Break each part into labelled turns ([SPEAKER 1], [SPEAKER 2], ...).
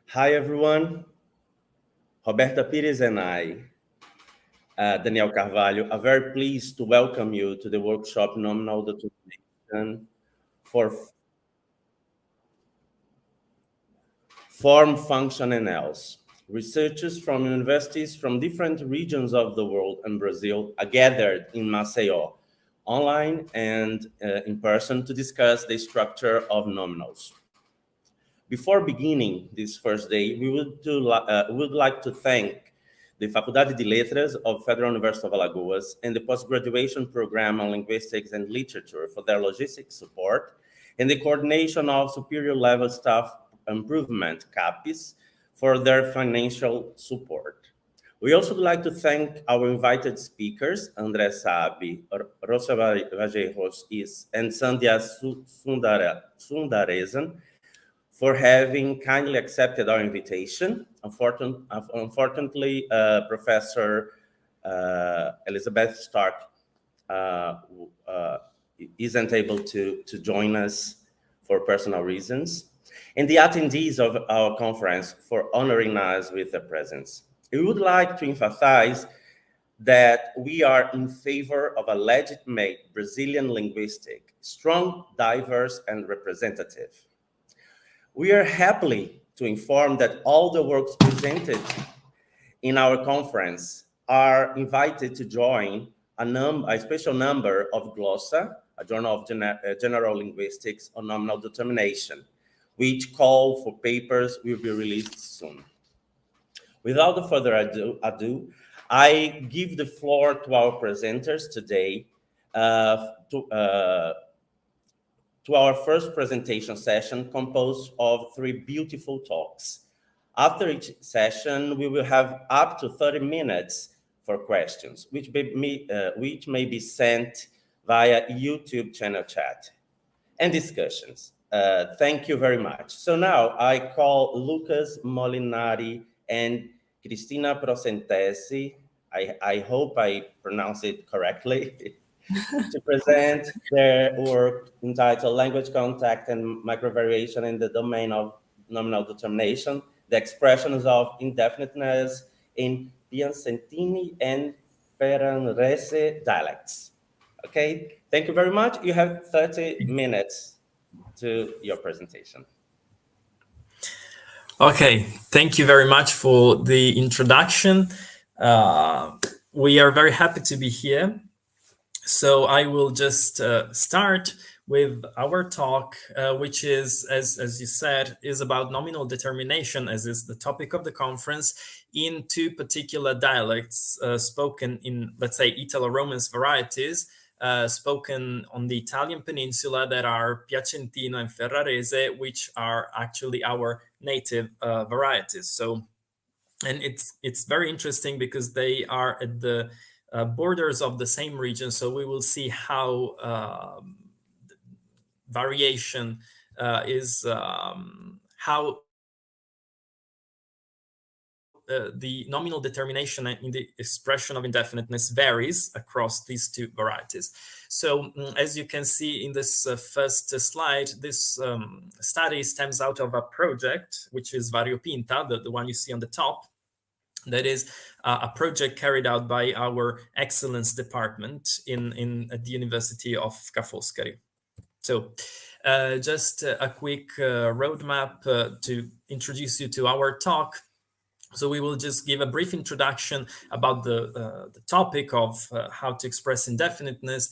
[SPEAKER 1] Hi, everyone. Roberta Pires and I, Daniel Carvalho, are very pleased to welcome you to the workshop Nominal Determination for Form, Function, and Else. Researchers from universities from different regions of the world and Brazil are gathered in Maceió, online and in person, to discuss the structure of nominals. Before beginning this first day, we would like to thank the Faculdade de Letras of Federal University of Alagoas and the postgraduation program on linguistics and literature for their logistics support, and the coordination of superior level staff improvement, CAPIS, for their financial support. We also would like to thank our invited speakers, André Sabe, Rosa Vallejos, and Sandhya Sundaresan, for having kindly accepted our invitation. Unfortunately, Professor Elizabeth Stark isn't able to join us for personal reasons, and the attendees of our conference for honoring us with their presence. We would like to emphasize that we are in favor of a legitimate Brazilian linguistic, strong, diverse, and representative. We are happy to inform that all the works presented in our conference are invited to join a special number of Glossa, a journal of general linguistics on nominal determination, which call for papers will be released soon. Without further ado, I give the floor to our presenters today to our first presentation session, composed of 3 beautiful talks. After each session, we will have up to 30 minutes for questions, which may be sent via YouTube channel chat and discussions. Thank you very much. So now I call Lucas Molinari and Cristina Procentesi, I hope I pronounce it correctly, to present their work entitled Language Contact and Microvariation in the Domain of Nominal Determination, the Expressions of Indefiniteness in Piacentini and Ferrarese Dialects. Okay, thank you very much. You have 30 minutes to your presentation.
[SPEAKER 2] Okay, thank you very much for the introduction. We are very happy to be here. So I will just start with our talk, which is, as you said, is about nominal determination, as is the topic of the conference, in 2 particular dialects spoken in, let's say, Italo-Romance varieties, spoken on the Italian peninsula, that are Piacentino and Ferrarese, which are actually our native varieties. So, and it's very interesting because they are at the borders of the same region. So we will see how variation is how the nominal determination in the expression of indefiniteness varies across these 2 varieties. So as you can see in this first slide, this study stems out of a project, which is Variopinta, the one you see on the top. That is a project carried out by our excellence department at the University of Ca' Foscari. So just a quick roadmap to introduce you to our talk. So we will just give a brief introduction about the topic of how to express indefiniteness,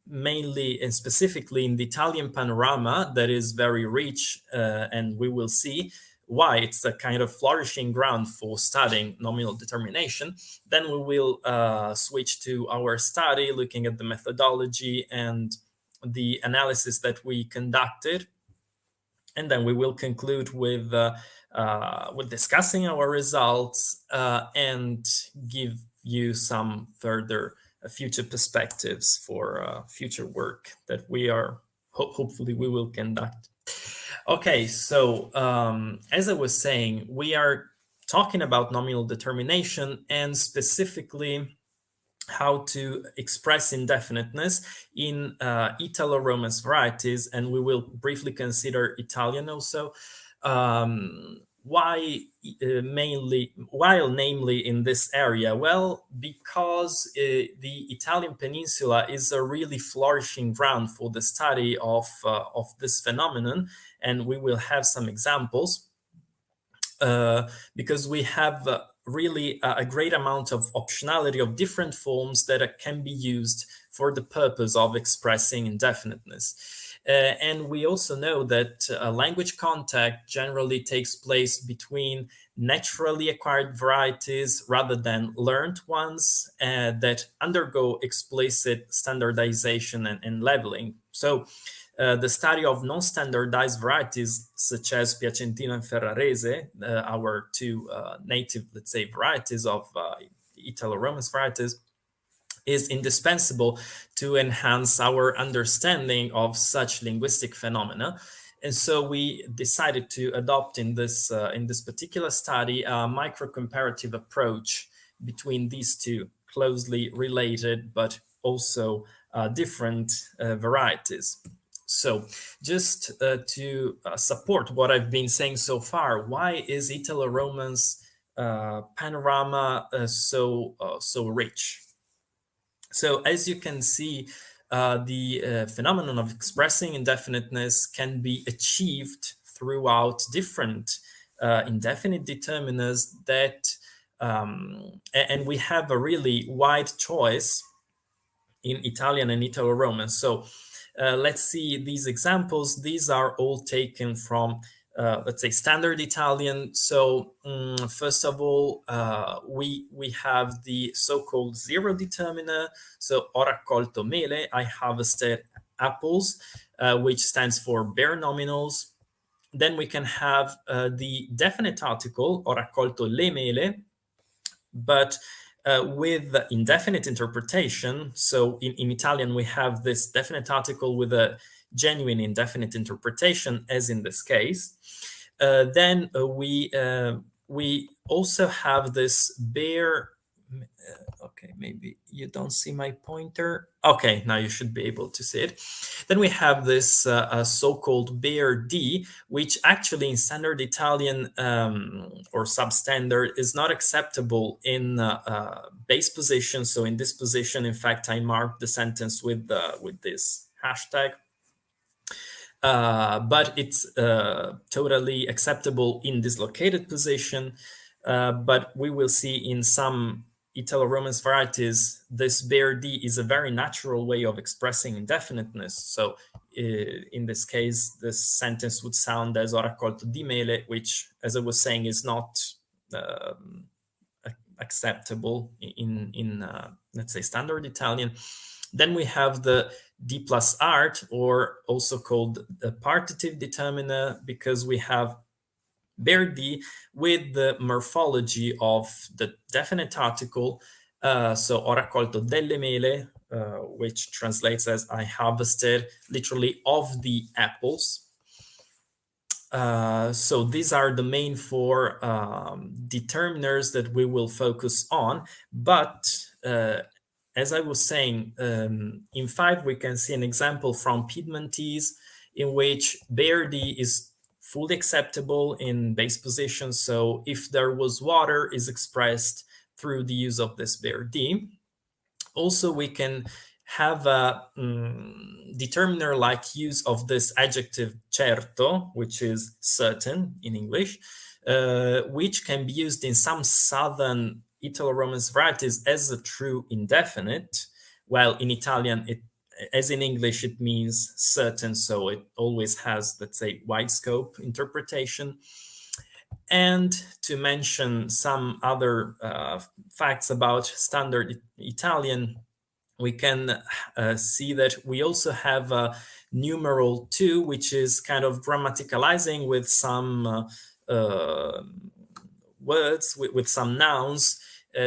[SPEAKER 2] mainly and specifically in the Italian panorama that is very rich, and we will see why it's a kind of flourishing ground for studying nominal determination. Then we will switch to our study, looking at the methodology and the analysis that we conducted. And then we will conclude with discussing our results and give you some further future perspectives for future work that we are hopefully we will conduct. Okay, so as I was saying, we are talking about nominal determination, and specifically how to express indefiniteness in Italo-Romance varieties, and we will briefly consider Italian also. Why mainly, while namely in this area? Well, because the Italian peninsula is a really flourishing ground for the study of this phenomenon, and we will have some examples. Because we have really a great amount of optionality of different forms that can be used for the purpose of expressing indefiniteness. And we also know that language contact generally takes place between naturally acquired varieties rather than learned ones that undergo explicit standardization and leveling. So the study of non-standardized varieties such as Piacentino and Ferrarese, our two native, let's say, varieties of Italo-Romance varieties, is indispensable to enhance our understanding of such linguistic phenomena. And so we decided to adopt in this particular study a micro-comparative approach between these two closely related but also different varieties. So just to support what I've been saying so far, why is Italo-Romance panorama so rich? So as you can see, the phenomenon of expressing indefiniteness can be achieved throughout different indefinite determiners that, and we have a really wide choice in Italian and Italo-Romance. So let's see these examples. These are all taken from, let's say, standard Italian. So first of all, we have the so-called zero determiner. So ho raccolto mele, I harvested apples, which stands for bare nominals. Then we can have the definite article, ho raccolto le mele, but with indefinite interpretation. So in Italian, we have this definite article with a genuine indefinite interpretation, as in this case. Then we also have this bare. Okay, maybe you don't see my pointer. Okay, now you should be able to see it. Then we have this so-called bare D, which actually in standard Italian or substandard is not acceptable in base position. So in this position, in fact, I marked the sentence with this hashtag. But it's totally acceptable in dislocated position. But we will see in some Italo-Romance varieties, this bare D is a very natural way of expressing indefiniteness. So in this case, this sentence would sound as ho raccolto di mele, which, as I was saying, is not acceptable in let's say, standard Italian. Then we have the D plus art, or also called the partitive determiner, because we have bare D with the morphology of the definite article. So ho raccolto delle mele, which translates as I harvested, literally, of the apples. So these are the main four determiners that we will focus on. But as I was saying, in 5, we can see an example from Piedmontese in which bare D is fully acceptable in base position. So if there was water, is expressed through the use of this bare D. Also, we can have a determiner-like use of this adjective certo, which is certain in English, which can be used in some southern Italo-Romance varieties as a true indefinite, while in Italian, as in English, it means certain, so it always has, let's say, wide scope interpretation. And to mention some other facts about standard Italian, we can see that we also have numeral 2, which is kind of grammaticalizing with some words, with some nouns.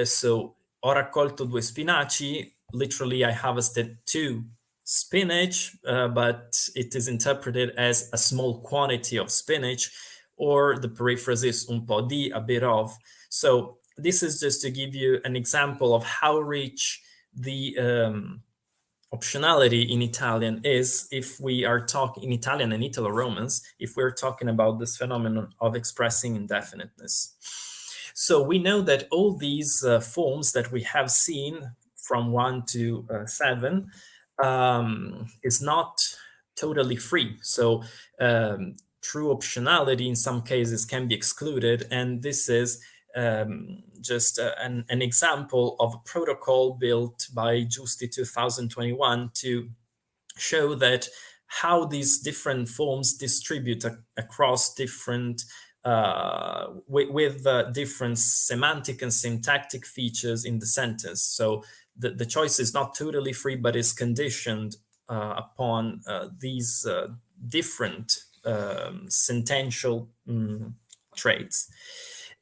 [SPEAKER 2] So ho raccolto 2 spinaci, literally I harvested 2 spinach, but it is interpreted as a small quantity of spinach, or the periphrasis un po' di, a bit of. So this is just to give you an example of how rich the optionality in Italian is, if we are talking in Italian and Italo-Romance, if we're talking about this phenomenon of expressing indefiniteness. So we know that all these forms that we have seen from 1 to 7 is not totally free. So true optionality in some cases can be excluded, and this is just an example of a protocol built by Giusti 2021 to show that how these different forms distribute across different with different semantic and syntactic features in the sentence. So the choice is not totally free, but is conditioned upon these different sentential traits.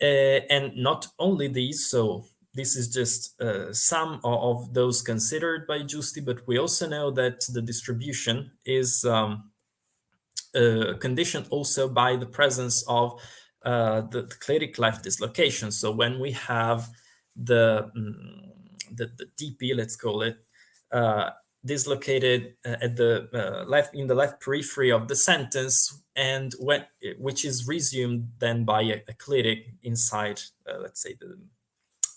[SPEAKER 2] And not only these, so this is just some of those considered by Giusti, but we also know that the distribution is conditioned also by the presence of the clitic left dislocation. So when we have the DP, let's call it, dislocated at the left, in the left periphery of the sentence, and which is resumed then by a clitic inside, let's say,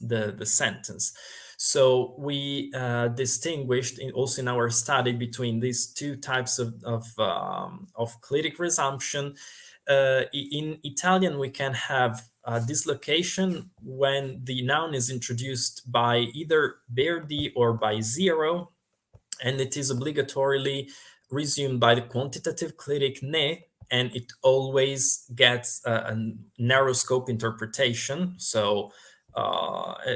[SPEAKER 2] the sentence. So we distinguished also in our study between these two types of clitic resumption. In Italian, we can have dislocation when the noun is introduced by either Verdi or by zero, and it is obligatorily resumed by the quantitative clitic ne, and it always gets a narrow scope interpretation. So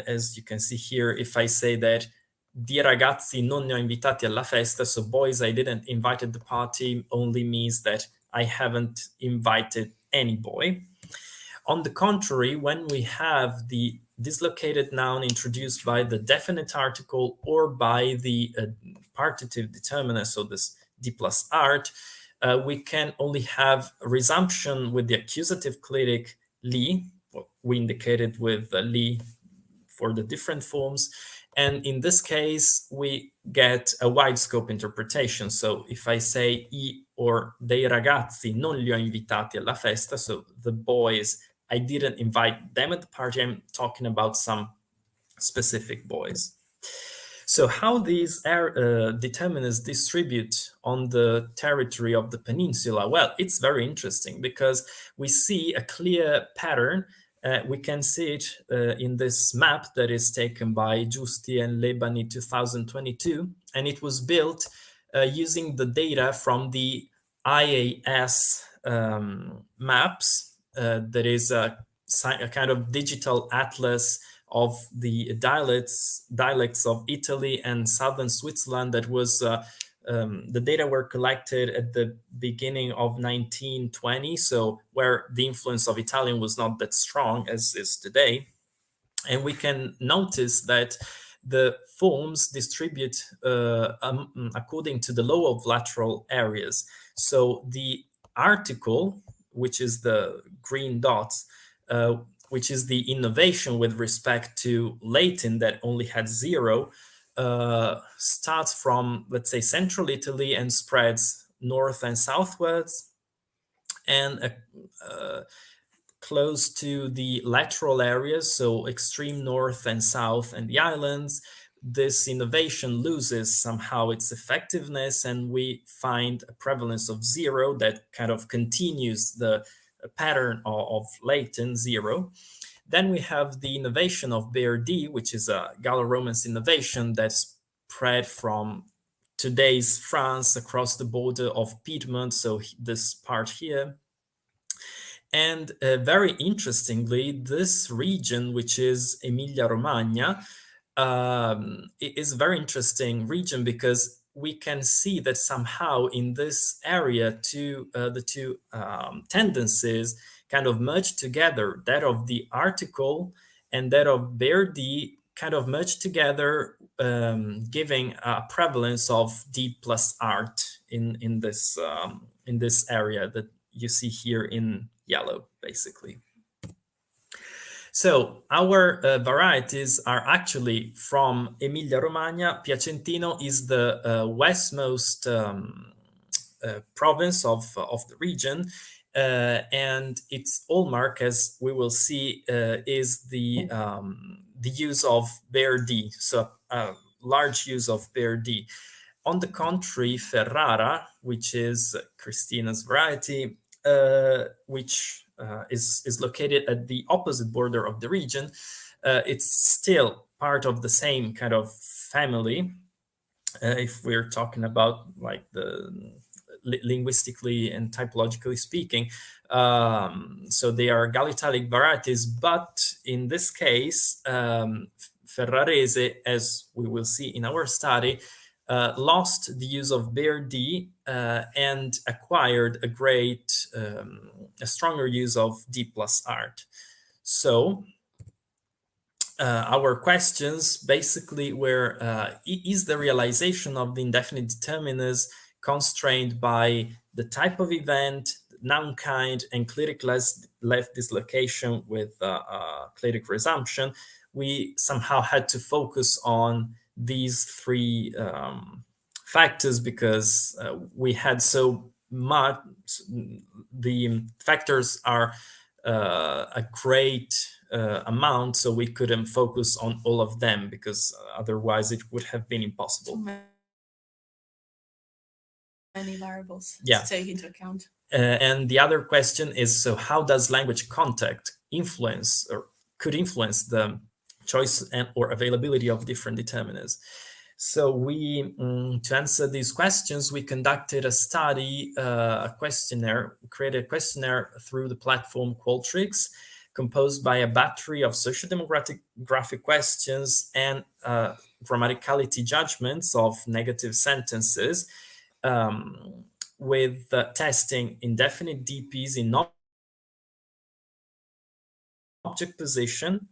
[SPEAKER 2] as you can see here, if I say that di ragazzi non ne ho invitati alla festa, so boys I didn't invite at the party, only means that I haven't invited any boy. On the contrary, when we have the dislocated noun introduced by the definite article or by the partitive determiner, so this d plus art, we can only have resumption with the accusative clitic li. We indicated with li for the different forms. And in this case, we get a wide scope interpretation. So if I say I or dei ragazzi non li ho invitati alla festa, so the boys, I didn't invite them at the party, I'm talking about some specific boys. So how these determinants distribute on the territory of the peninsula? Well, it's very interesting because we see a clear pattern. We can see it in this map that is taken by Giusti and Lebani 2022, and it was built using the data from the IAS maps. That is a kind of digital atlas of the dialects of Italy and southern Switzerland. That was the data were collected at the beginning of 1920, so where the influence of Italian was not that strong as is today. And we can notice that the forms distribute according to the law of lateral areas. So the article, which is the green dots, which is the innovation with respect to Latin that only had zero, starts from, let's say, central Italy and spreads north and southwards, and close to the lateral areas, so extreme north and south and the islands, this innovation loses somehow its effectiveness, and we find a prevalence of zero that kind of continues the pattern of Latin zero. Then we have the innovation of Verdi, which is a Gallo-Romance innovation that spread from today's France across the border of Piedmont, so this part here. And very interestingly, this region, which is Emilia-Romagna, is a very interesting region because we can see that somehow in this area the two tendencies kind of merge together, that of the article and that of Verdi kind of merge together, giving a prevalence of D plus art in this area that you see here in yellow, basically. So our varieties are actually from Emilia-Romagna. Piacentino is the westmost province of the region, and its hallmark, as we will see, is the use of Bear-D, so a large use of Bear-D. On the contrary, Ferrara, which is Christina's variety, which is located at the opposite border of the region, it's still part of the same kind of family. If we're talking about like the linguistically and typologically speaking, so they are Gallo-Italic varieties, but in this case, Ferrarese, as we will see in our study, lost the use of Bear-D and acquired a stronger use of D plus art. So our questions basically were, is the realization of the indefinite determiners constrained by the type of event, noun kind, and clitic left dislocation with clitic resumption? We somehow had to focus on these three factors because we had so much. The factors are a great amount, so we couldn't focus on all of them because otherwise it would have been impossible.
[SPEAKER 3] Many variables
[SPEAKER 2] Yeah.
[SPEAKER 3] to take into account.
[SPEAKER 2] And the other question is, so how does language contact influence or could influence the choice and or availability of different determiners? So we, to answer these questions, we conducted a study, a questionnaire, created a questionnaire through the platform Qualtrics, composed by a battery of socio-demographic questions and grammaticality judgments of negative sentences, with testing indefinite DPs in object position.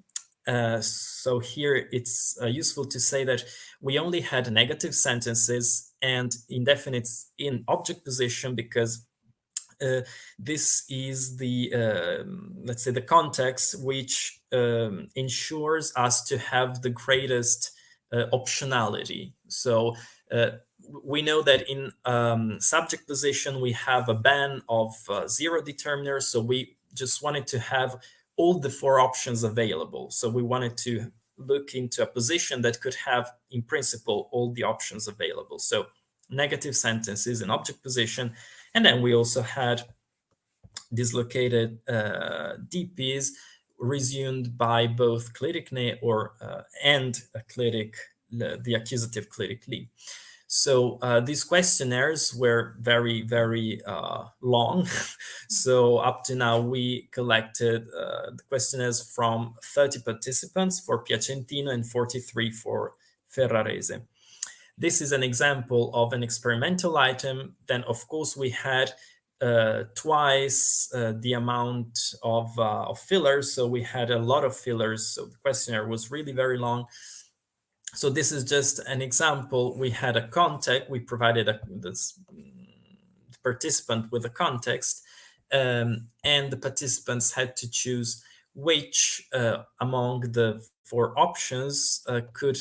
[SPEAKER 2] So here it's useful to say that we only had negative sentences and indefinites in object position because this is the, let's say, the context which ensures us to have the greatest optionality. So we know that in subject position, we have a ban of 0 determiners. So we just wanted to have all the 4 options available. So we wanted to look into a position that could have, in principle, all the options available. So negative sentences in object position. And then we also had dislocated DPs resumed by both clitic ne or and a clitic, the accusative clitic li. So these questionnaires were very, very long. So up to now, we collected the questionnaires from 30 participants for Piacentino and 43 for Ferrarese. This is an example of an experimental item. Then, of course, we had twice the amount of fillers. So we had a lot of fillers. So the questionnaire was really very long. So this is just an example. We had a context. We provided this participant with a context, and the participants had to choose which among the 4 options could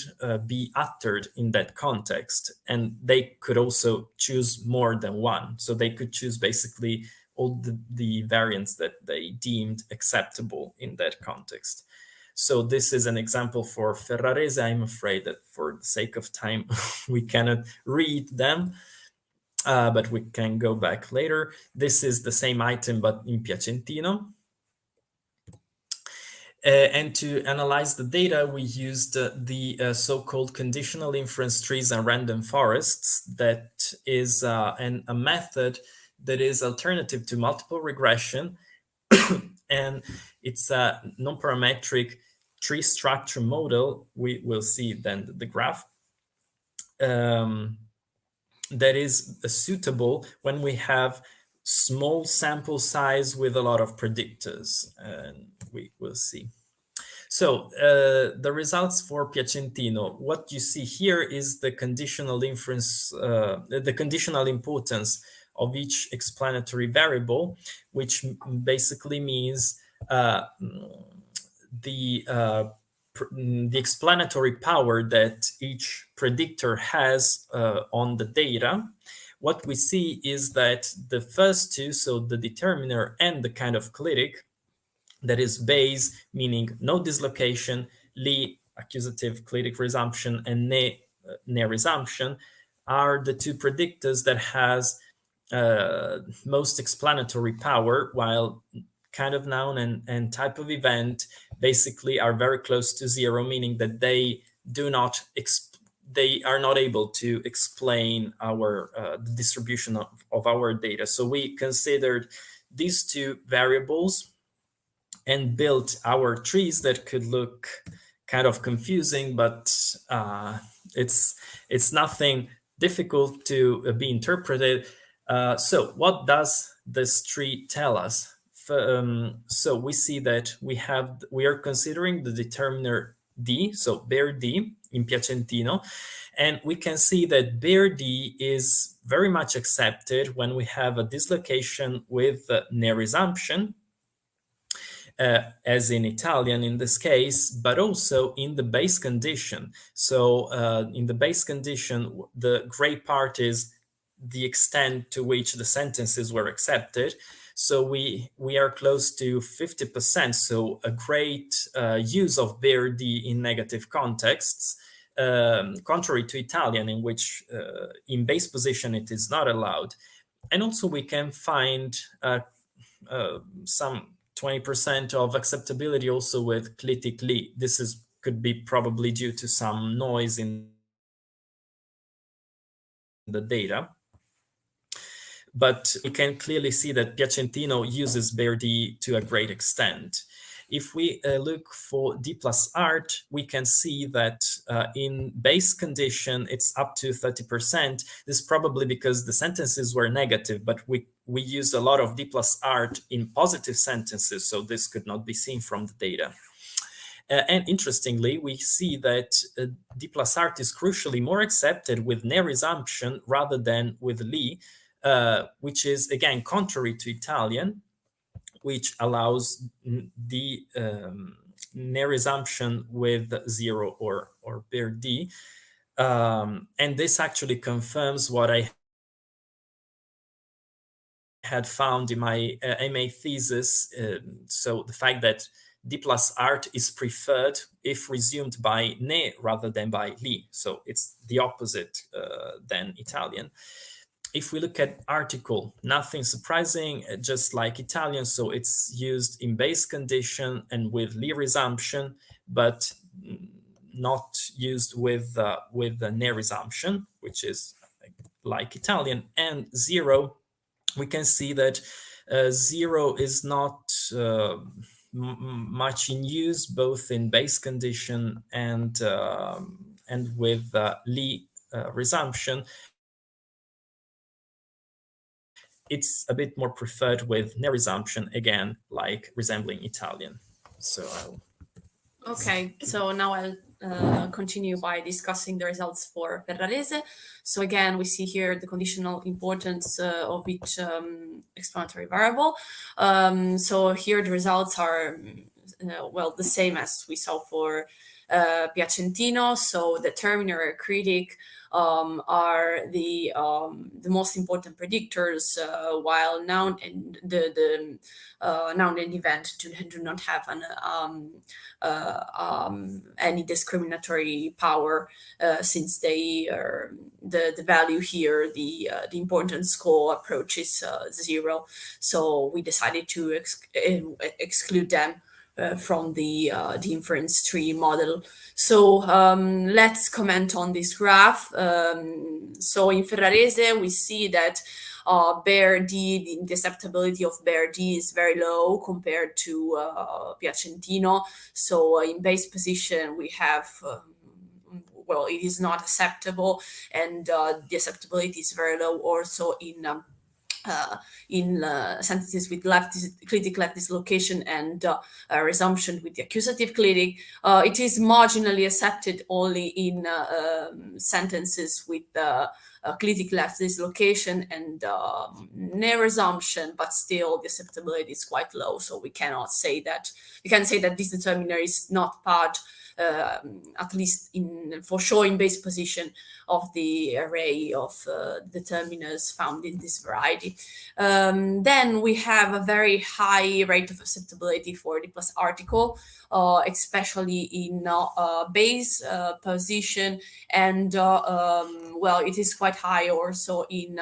[SPEAKER 2] be uttered in that context. And they could also choose more than one. So they could choose basically all the variants that they deemed acceptable in that context. So this is an example for Ferrarese. I'm afraid that for the sake of time, we cannot read them, but we can go back later. This is the same item, but in Piacentino. And to analyze the data, we used the so-called conditional inference trees and random forests. That is a method that is alternative to multiple regression. And it's a non-parametric tree structure model. We will see then the graph. That is suitable when we have small sample size with a lot of predictors, and we will see. So the results for Piacentino, what you see here is the conditional inference, the conditional importance of each explanatory variable, which basically means the the explanatory power that each predictor has on the data, what we see is that the first two, so the determiner and the kind of clitic, that is base, meaning no dislocation, li, accusative clitic resumption, and ne resumption, are the two predictors that has most explanatory power, while kind of noun and type of event basically are very close to zero, meaning that they do not they are not able to explain our the distribution of our data. So we considered these two variables and built our trees that could look kind of confusing, but it's nothing difficult to be interpreted. So what does this tree tell us? So we see that we are considering the determiner D, so bare D in Piacentino, and we can see that bare D is very much accepted when we have a dislocation with ne resumption, as in Italian in this case, but also in the base condition. So in the base condition, the gray part is the extent to which the sentences were accepted. So we are close to 50%. So a great use of bare D in negative contexts, contrary to Italian, in which in base position it is not allowed. And also we can find some 20% of acceptability also with clitic li. This could be probably due to some noise in the data. But we can clearly see that Piacentino uses bare D to a great extent. If we look for D plus art, we can see that in base condition, it's up to 30%. This is probably because the sentences were negative, but we use a lot of D plus art in positive sentences, so this could not be seen from the data. And interestingly, we see that D plus art is crucially more accepted with ne resumption rather than with li, which is, again, contrary to Italian, which allows the ne resumption with zero or bare D. And this actually confirms what I had found in my MA thesis. So the fact that D plus art is preferred if resumed by ne rather than by li. So it's the opposite than Italian. If we look at article, nothing surprising, just like Italian. So it's used in base condition and with li resumption, but not used with the ne resumption, which is like Italian. And zero, we can see that zero is not much in use, both in base condition and with li resumption. It's a bit more preferred with ne resumption, again, like resembling Italian. So
[SPEAKER 3] Okay, so now I'll continue by discussing the results for Ferrarese. So again, we see here the conditional importance of each explanatory variable. So here the results are, well, the same as we saw for Piacentino. So determiner, critic are the most important predictors, while noun and the noun and event do not have any discriminatory power, since they are the value here, the importance score approaches zero. So we decided to exclude them from the inference tree model. So let's comment on this graph. So in Ferrarese, we see that bare D, the acceptability of bare D is very low compared to Piacentino. So in base position, we have well, it is not acceptable, and the acceptability is very low also in in sentences with clitic left dislocation and resumption with the accusative clitic. It is marginally accepted only in sentences with clitic left dislocation and near resumption, but still the acceptability is quite low. So we can say that this determiner is not part, at least for sure, in base position of the array of determiners found in this variety. Then we have a very high rate of acceptability for the plus article, especially in base position, and well, it is quite high also in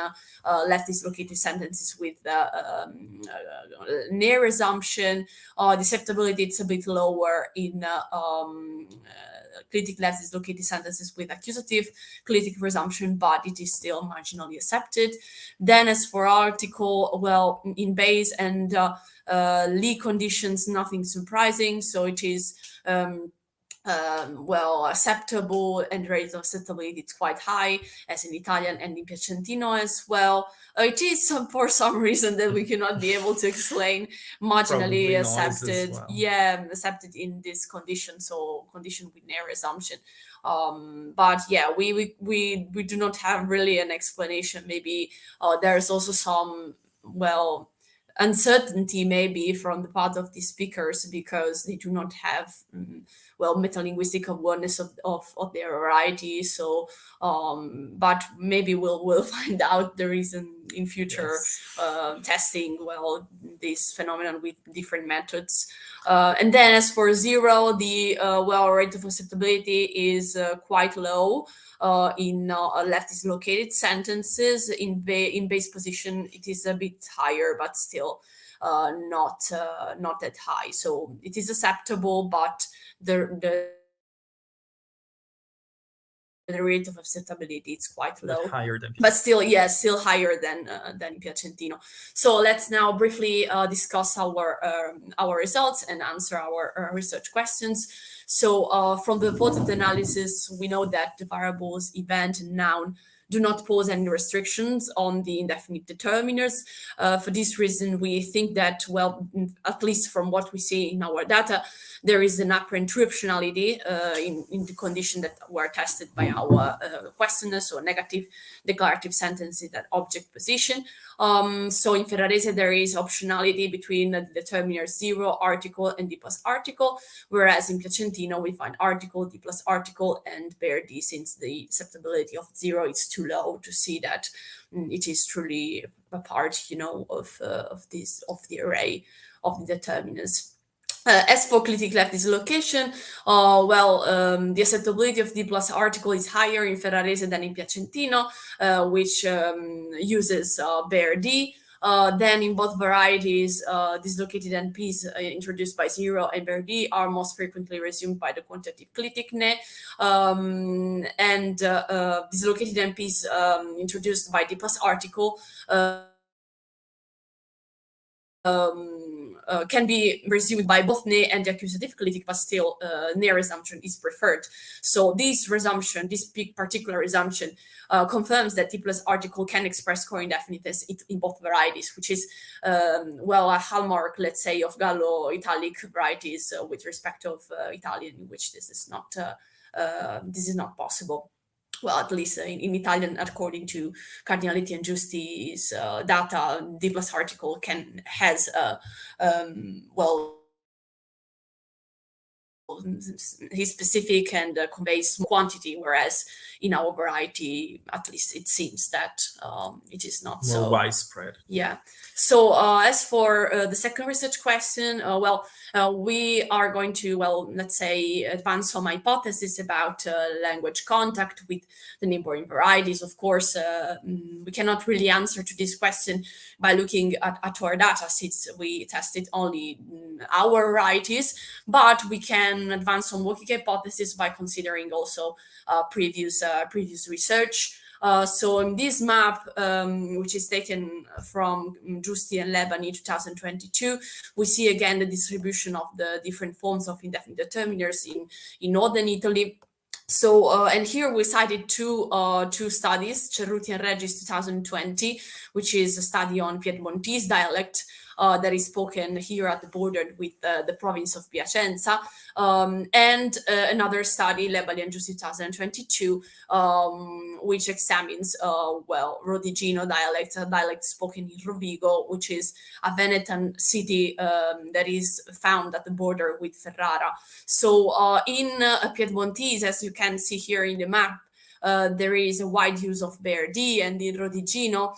[SPEAKER 3] left dislocated sentences with near resumption. The acceptability is a bit lower in clitic left dislocated sentences with accusative clitic resumption, but it is still marginally accepted. Then as for article, well, in base and Lee conditions, nothing surprising. So it is well, acceptable, and rate of acceptability is quite high, as in Italian and in Piacentino as well. It is for some reason that we cannot be able to explain, marginally accepted.
[SPEAKER 2] Well.
[SPEAKER 3] Yeah, accepted in this condition, so condition with near resumption. But yeah, we do not have really an explanation. Maybe there's also some, well, uncertainty maybe from the part of the speakers, because they do not have well, metalinguistic awareness of their variety. So but maybe we'll find out the reason in future testing, well, this phenomenon with different methods. And then as for zero, the well, rate of acceptability is quite low. In left dislocated sentences. In base position, it is a bit higher, but still not that high. So it is acceptable, but the rate of acceptability is quite low.
[SPEAKER 2] Higher than,
[SPEAKER 3] but still, yes, still higher than Piacentino. So let's now briefly discuss our results and answer our research questions. So from the reported analysis, we know that the variables event and noun do not pose any restrictions on the indefinite determiners. For this reason, we think that, well, at least from what we see in our data, there is an apparent true optionality in the condition that were tested by our questionnaires, so negative declarative sentences at object position. So in Ferrarese, there is optionality between the determiner zero, article, and D plus article, whereas in Piacentino, we find article, D plus article, and bare D, since the acceptability of zero is too low to see that it is truly a part, of the array of the determinants. As for clitic left dislocation, the acceptability of D plus article is higher in Ferrarese than in Piacentino, which uses bare D. Then in both varieties, dislocated NPs introduced by zero and bare D are most frequently resumed by the quantitative clitic ne, and dislocated NPs introduced by D plus article can be resumed by both ne and the accusative clitic, but still ne resumption is preferred. So this particular resumption confirms that D plus article can express core indefiniteness in both varieties, which is a hallmark, let's say, of Gallo-Italic varieties with respect of Italian, in which this is not possible. Well, at least in Italian, according to Cardinality and Giusti's data, D plus article has his specific and conveys quantity, whereas in our variety, at least it seems that it is not
[SPEAKER 2] more
[SPEAKER 3] so
[SPEAKER 2] widespread.
[SPEAKER 3] Yeah. So as for the second research question, we are going to, let's say, advance some hypotheses about language contact with the neighboring varieties. Of course, we cannot really answer to this question by looking at our data, since we tested only our varieties, but we can advance some working hypotheses by considering also previous research. So in this map, which is taken from Giusti and Lebani 2022, we see again the distribution of the different forms of indefinite determiners in northern Italy. So, and here we cited two studies, Cerruti and Regis 2020, which is a study on Piedmontese dialect that is spoken here at the border with the province of Piacenza, and another study, Lebali and Giussi 2022, which examines, Rodigino dialect, a dialect spoken in Rovigo, which is a Venetan city that is found at the border with Ferrara. So in Piedmontese, as you can see here in the map, there is a wide use of BRD, and in Rodigino,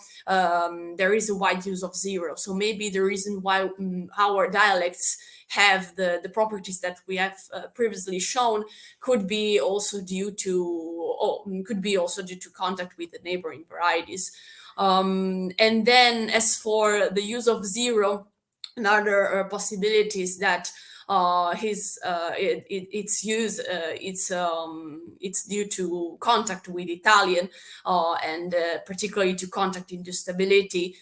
[SPEAKER 3] there is a wide use of zero. So maybe the reason why our dialects have the properties that we have previously shown could be also due to contact with the neighboring varieties. And then as for the use of zero, another possibility is that its use it's due to contact with Italian and particularly to contact instability.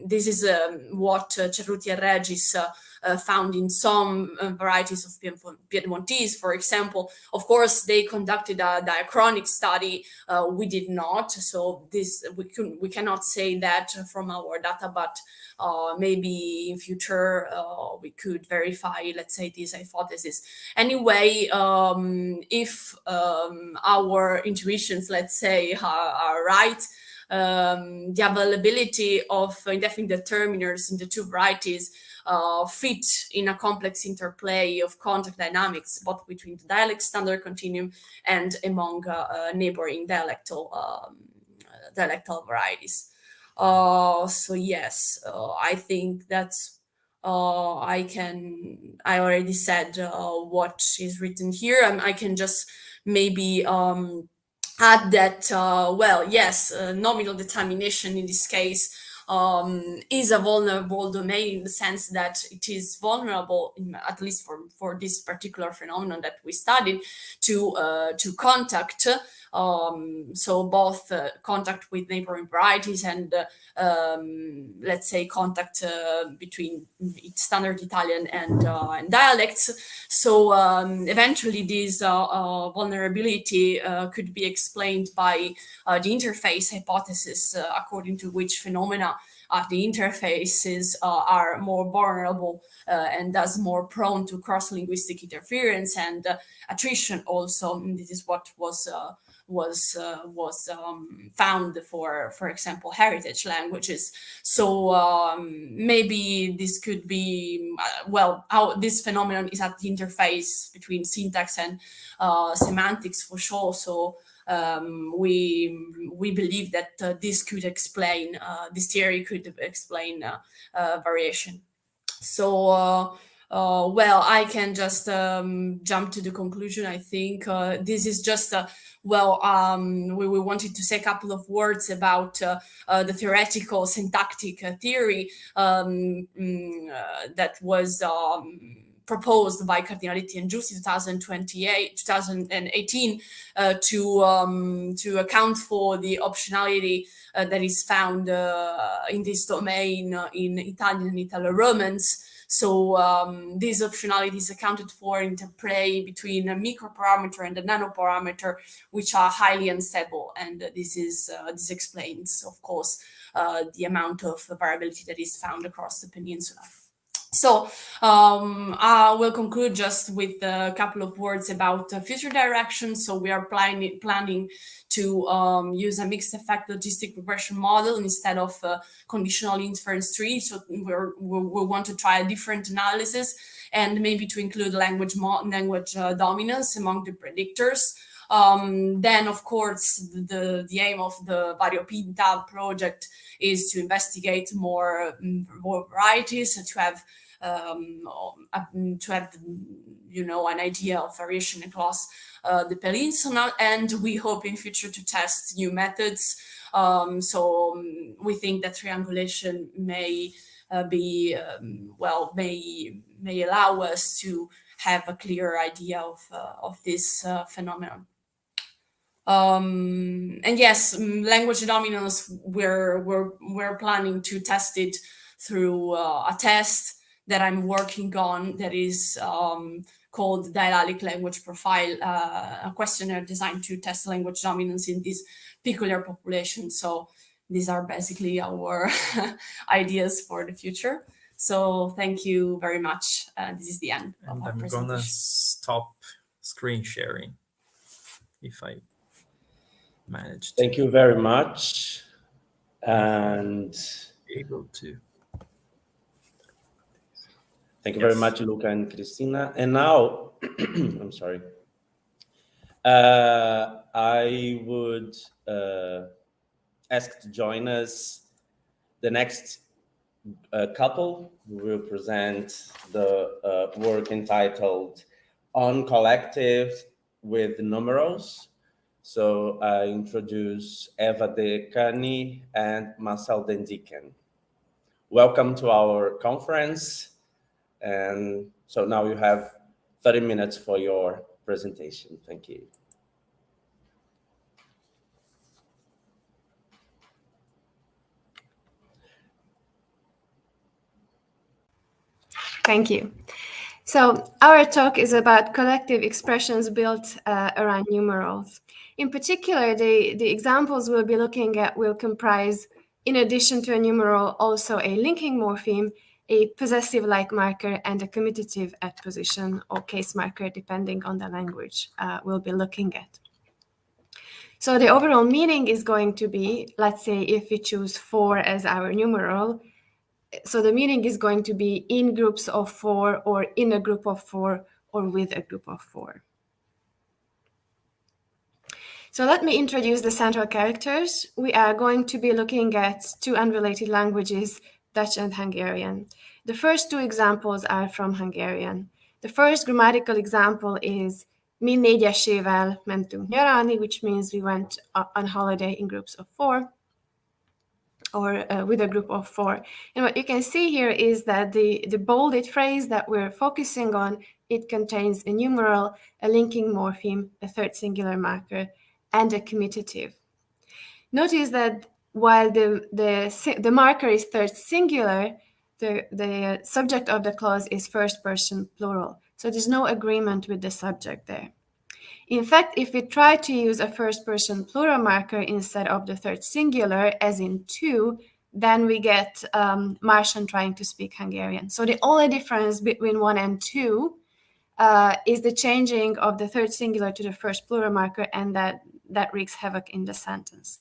[SPEAKER 3] This is what Cerruti and Regis found in some varieties of Piedmontese, for example. Of course, they conducted a diachronic study. We did not, so this we cannot say that from our data, but maybe in future we could verify, let's say, this hypothesis. Anyway, if our intuitions, let's say, are right, the availability of indefinite determiners in the two varieties fit in a complex interplay of contact dynamics, both between the dialect standard continuum and among neighboring dialectal varieties. So yes, I think that's I already said what is written here. I can just maybe add that, yes, nominal determination in this case is a vulnerable domain in the sense that it is vulnerable, at least for this particular phenomenon that we studied, to contact. So both contact with neighboring varieties and let's say contact between standard Italian and dialects. So eventually this vulnerability could be explained by the interface hypothesis, according to which phenomena at the interfaces are more vulnerable and thus more prone to cross-linguistic interference and attrition also. And this is what was found for example, heritage languages. So maybe this could be, how this phenomenon is at the interface between syntax and semantics for sure. So we believe that this could explain, this theory could explain variation. So I can just jump to the conclusion. I think this is just we wanted to say a couple of words about the theoretical syntactic theory that was proposed by Cardinaletti and Giussi 2018 to account for the optionality that is found in this domain in Italian and Italo-Romance. So this optionality is accounted for in interplay between a microparameter and a nanoparameter, which are highly unstable, and this explains, of course, the amount of variability that is found across the peninsula. So I will conclude just with a couple of words about future directions. So we are planning to use a mixed effect logistic regression model instead of conditional inference tree. So we want to try a different analysis and maybe to include language dominance among the predictors. Then, of course, the aim of the Variopinta project is to investigate more varieties, to have an idea of variation across the peninsula, and we hope in future to test new methods. So we think that triangulation may may allow us to have a clearer idea of this phenomenon. And yes, language dominance, we're planning to test it through a test that I'm working on that is called Dialectic Language Profile, a questionnaire designed to test language dominance in this peculiar population. So these are basically our ideas for the future. So thank you very much. This is the end of our
[SPEAKER 2] I'm
[SPEAKER 3] presentation.
[SPEAKER 2] gonna stop screen sharing if I manage to.
[SPEAKER 1] Thank you very much. And
[SPEAKER 2] be able to.
[SPEAKER 1] thank you
[SPEAKER 2] Yes.
[SPEAKER 1] very much, Luca and Cristina. And now, I'm sorry. I would ask to join us the next couple who will present the work entitled On Collective with Numerals. So I introduce Eva De Cani and Marcel Dendiken. Welcome to our conference. And so now you have 30 minutes for your presentation. Thank you.
[SPEAKER 4] Thank you. So our talk is about collective expressions built around numerals. In particular, the examples we'll be looking at will comprise, in addition to a numeral, also a linking morpheme, a possessive-like marker, and a commutative adposition or case marker, depending on the language we'll be looking at. So the overall meaning is going to be, let's say if we choose 4 as our numeral, so the meaning is going to be in groups of 4 or in a group of 4 or with a group of 4. So let me introduce the central characters. We are going to be looking at 2 unrelated languages, Dutch and Hungarian. The first 2 examples are from Hungarian. The first grammatical example is mi négyesével mentünk nyaralni, which means we went on holiday in groups of 4. Or with a group of 4. And what you can see here is that the bolded phrase that we're focusing on, it contains a numeral, a linking morpheme, a third singular marker, and a commutative. Notice that while the marker is third singular, the subject of the clause is first person plural. So there's no agreement with the subject there. In fact, if we try to use a first-person plural marker instead of the third singular, as in 2, then we get Martian trying to speak Hungarian. So the only difference between 1 and 2 is the changing of the third singular to the first plural marker, and that wreaks havoc in the sentence.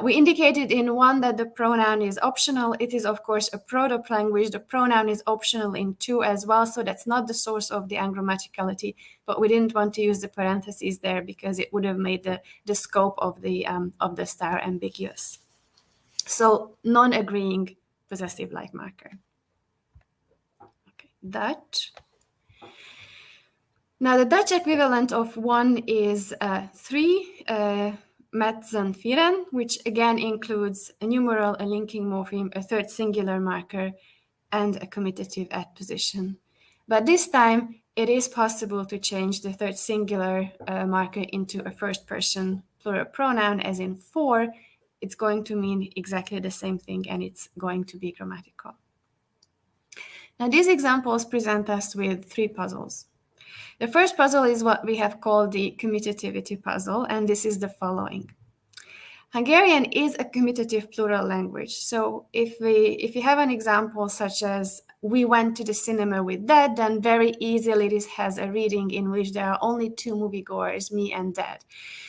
[SPEAKER 4] We indicated in 1 that the pronoun is optional. It is, of course, a proto language. The pronoun is optional in 2 as well, so that's not the source of the ungrammaticality, but we didn't want to use the parentheses there because it would have made the scope of the star ambiguous. So non-agreeing possessive-like marker. Okay, Dutch. Now the Dutch equivalent of 1 is 3, met z'n vieren, which again includes a numeral, a linking morpheme, a third singular marker, and a commutative adposition. But this time, it is possible to change the third singular marker into a first person plural pronoun, as in 4. It's going to mean exactly the same thing, and it's going to be grammatical. Now, these examples present us with 3 puzzles. The first puzzle is what we have called the commutativity puzzle, and this is the following. Hungarian is a commutative plural language. So if you have an example such as we went to the cinema with Dad, then very easily this has a reading in which there are only 2 moviegoers, me and Dad.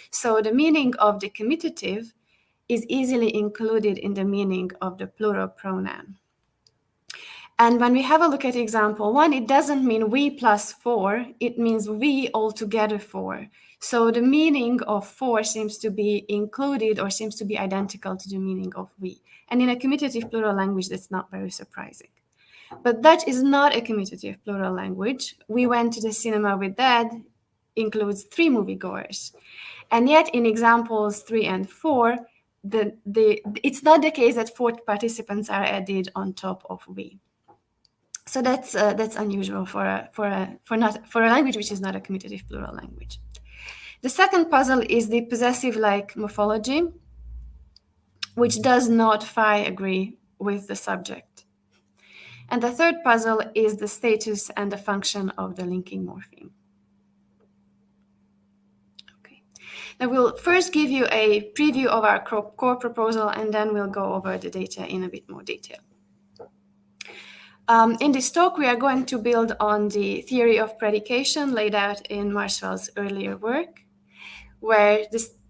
[SPEAKER 4] So the meaning of the commutative is easily included in the meaning of the plural pronoun. And when we have a look at example 1, it doesn't mean we plus 4, it means we altogether 4. So the meaning of 4 seems to be included or seems to be identical to the meaning of we. And in a commutative plural language, that's not very surprising. But Dutch is not a commutative plural language. We went to the cinema with Dad includes 3 moviegoers. And yet in examples 3 and 4, it's not the case that 4 participants are added on top of we. So that's unusual for a language which is not a commutative plural language. The second puzzle is the possessive-like morphology, which does not agree with the subject. And the third puzzle is the status and the function of the linking morpheme. Okay. Now we'll first give you a preview of our core proposal, and then we'll go over the data in a bit more detail. In this talk, we are going to build on the theory of predication laid out in Marsfield's earlier work, where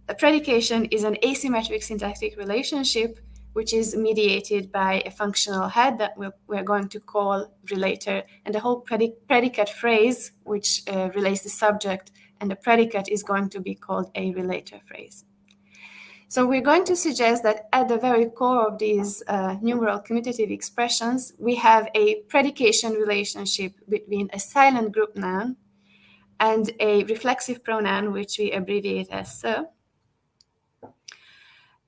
[SPEAKER 4] a predication is an asymmetric syntactic relationship which is mediated by a functional head that we're going to call relator, and the whole predicate phrase, which relates the subject and the predicate, is going to be called a relator phrase. So we're going to suggest that at the very core of these numeral commutative expressions, we have a predication relationship between a silent group noun and a reflexive pronoun, which we abbreviate as so.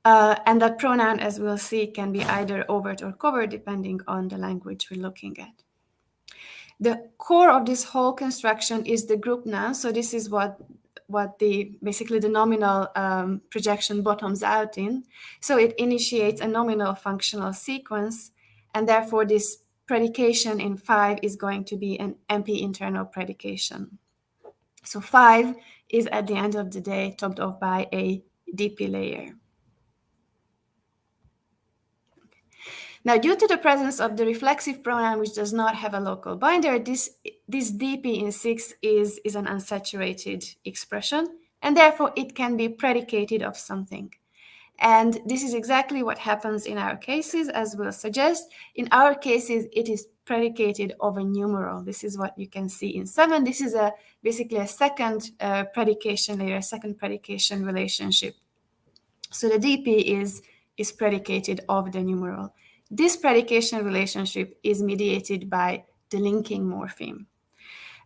[SPEAKER 4] And that pronoun, as we'll see, can be either overt or covert, depending on the language we're looking at. The core of this whole construction is the group noun. So this is what basically the nominal projection bottoms out in. So it initiates a nominal functional sequence, and therefore this predication in 5 is going to be an MP internal predication. So 5 is at the end of the day topped off by a DP layer. Now, due to the presence of the reflexive pronoun, which does not have a local binder, this DP in 6 is an unsaturated expression, and therefore it can be predicated of something. And this is exactly what happens in our cases, as we'll suggest. In our cases, it is predicated of a numeral. This is what you can see in 7. This is basically a second predication layer, a second predication relationship. So the DP is predicated of the numeral. This predication relationship is mediated by the linking morpheme.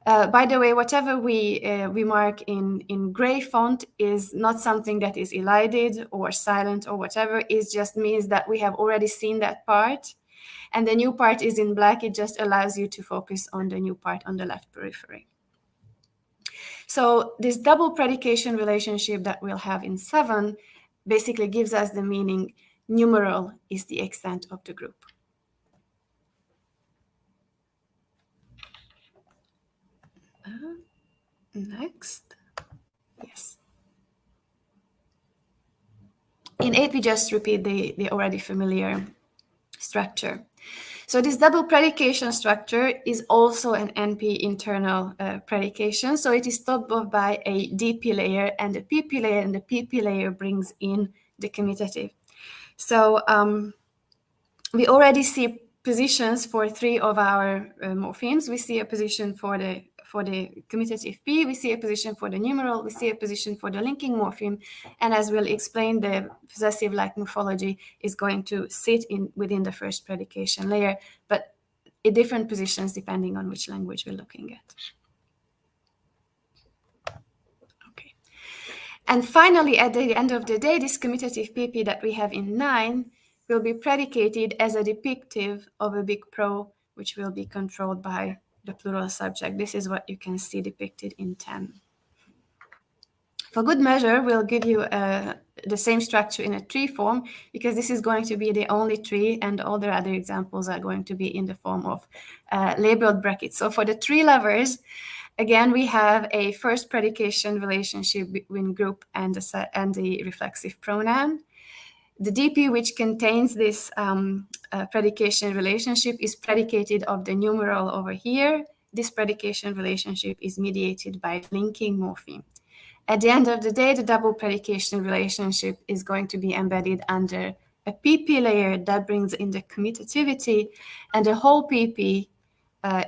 [SPEAKER 4] By the way, whatever we mark in gray font is not something that is elided or silent or whatever. It just means that we have already seen that part, and the new part is in black. It just allows you to focus on the new part on the left periphery. So this double predication relationship that we'll have in 7 basically gives us the meaning numeral is the extent of the group. Next. Yes. In 8, we just repeat the already familiar structure. So this double predication structure is also an NP internal predication. So it is topped off by a DP layer and a PP layer, and the PP layer brings in the commutative. So we already see positions for 3 of our morphemes. We see a position for the commutative P, we see a position for the numeral, we see a position for the linking morpheme, and as we'll explain, the possessive-like morphology is going to sit within the first predication layer, but in different positions depending on which language we're looking at. Okay. And finally, at the end of the day, this commutative PP that we have in 9 will be predicated as a depictive of a big pro, which will be controlled by the plural subject. This is what you can see depicted in 10. For good measure, we'll give you the same structure in a tree form, because this is going to be the only tree, and all the other examples are going to be in the form of labeled brackets. So for the tree lovers, again, we have a first predication relationship between group and the reflexive pronoun. The DP, which contains this predication relationship, is predicated of the numeral over here. This predication relationship is mediated by linking morpheme. At the end of the day, the double predication relationship is going to be embedded under a PP layer that brings in the commutativity, and the whole PP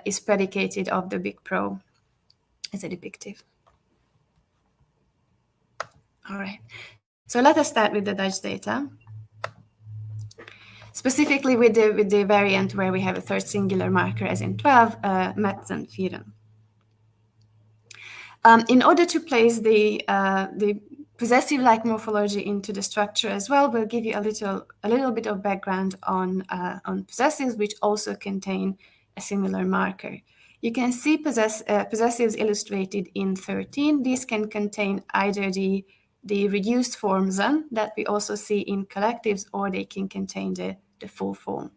[SPEAKER 4] is predicated of the big pro as a depictive. All right. So let us start with the Dutch data, specifically with the variant where we have a third singular marker, as in 12, met z'n vieren. In order to place the possessive-like morphology into the structure as well, we'll give you a little bit of background on possessives, which also contain a similar marker. You can see possessives illustrated in 13. These can contain either the reduced form z'n that we also see in collectives, or they can contain the full form.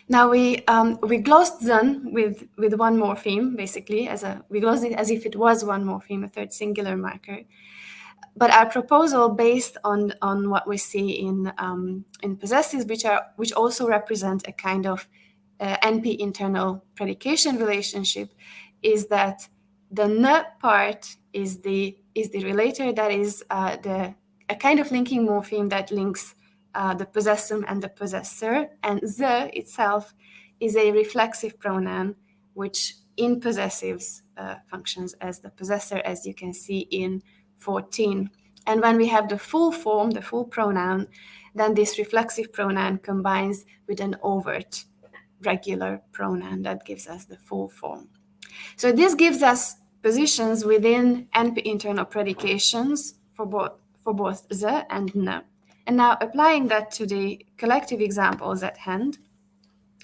[SPEAKER 4] Now we glosed then with one morpheme, basically, we glosed it as if it was one morpheme, a third singular marker. But our proposal, based on what we see in possessives, which also represent a kind of NP internal predication relationship, is that the N part is the relator, that is a kind of linking morpheme that links the possessum and the possessor, and the itself is a reflexive pronoun which in possessives functions as the possessor, as you can see in 14. And when we have the full form, the full pronoun, then this reflexive pronoun combines with an overt regular pronoun that gives us the full form. So this gives us positions within NP internal predications for both the and n. And now applying that to the collective examples at hand.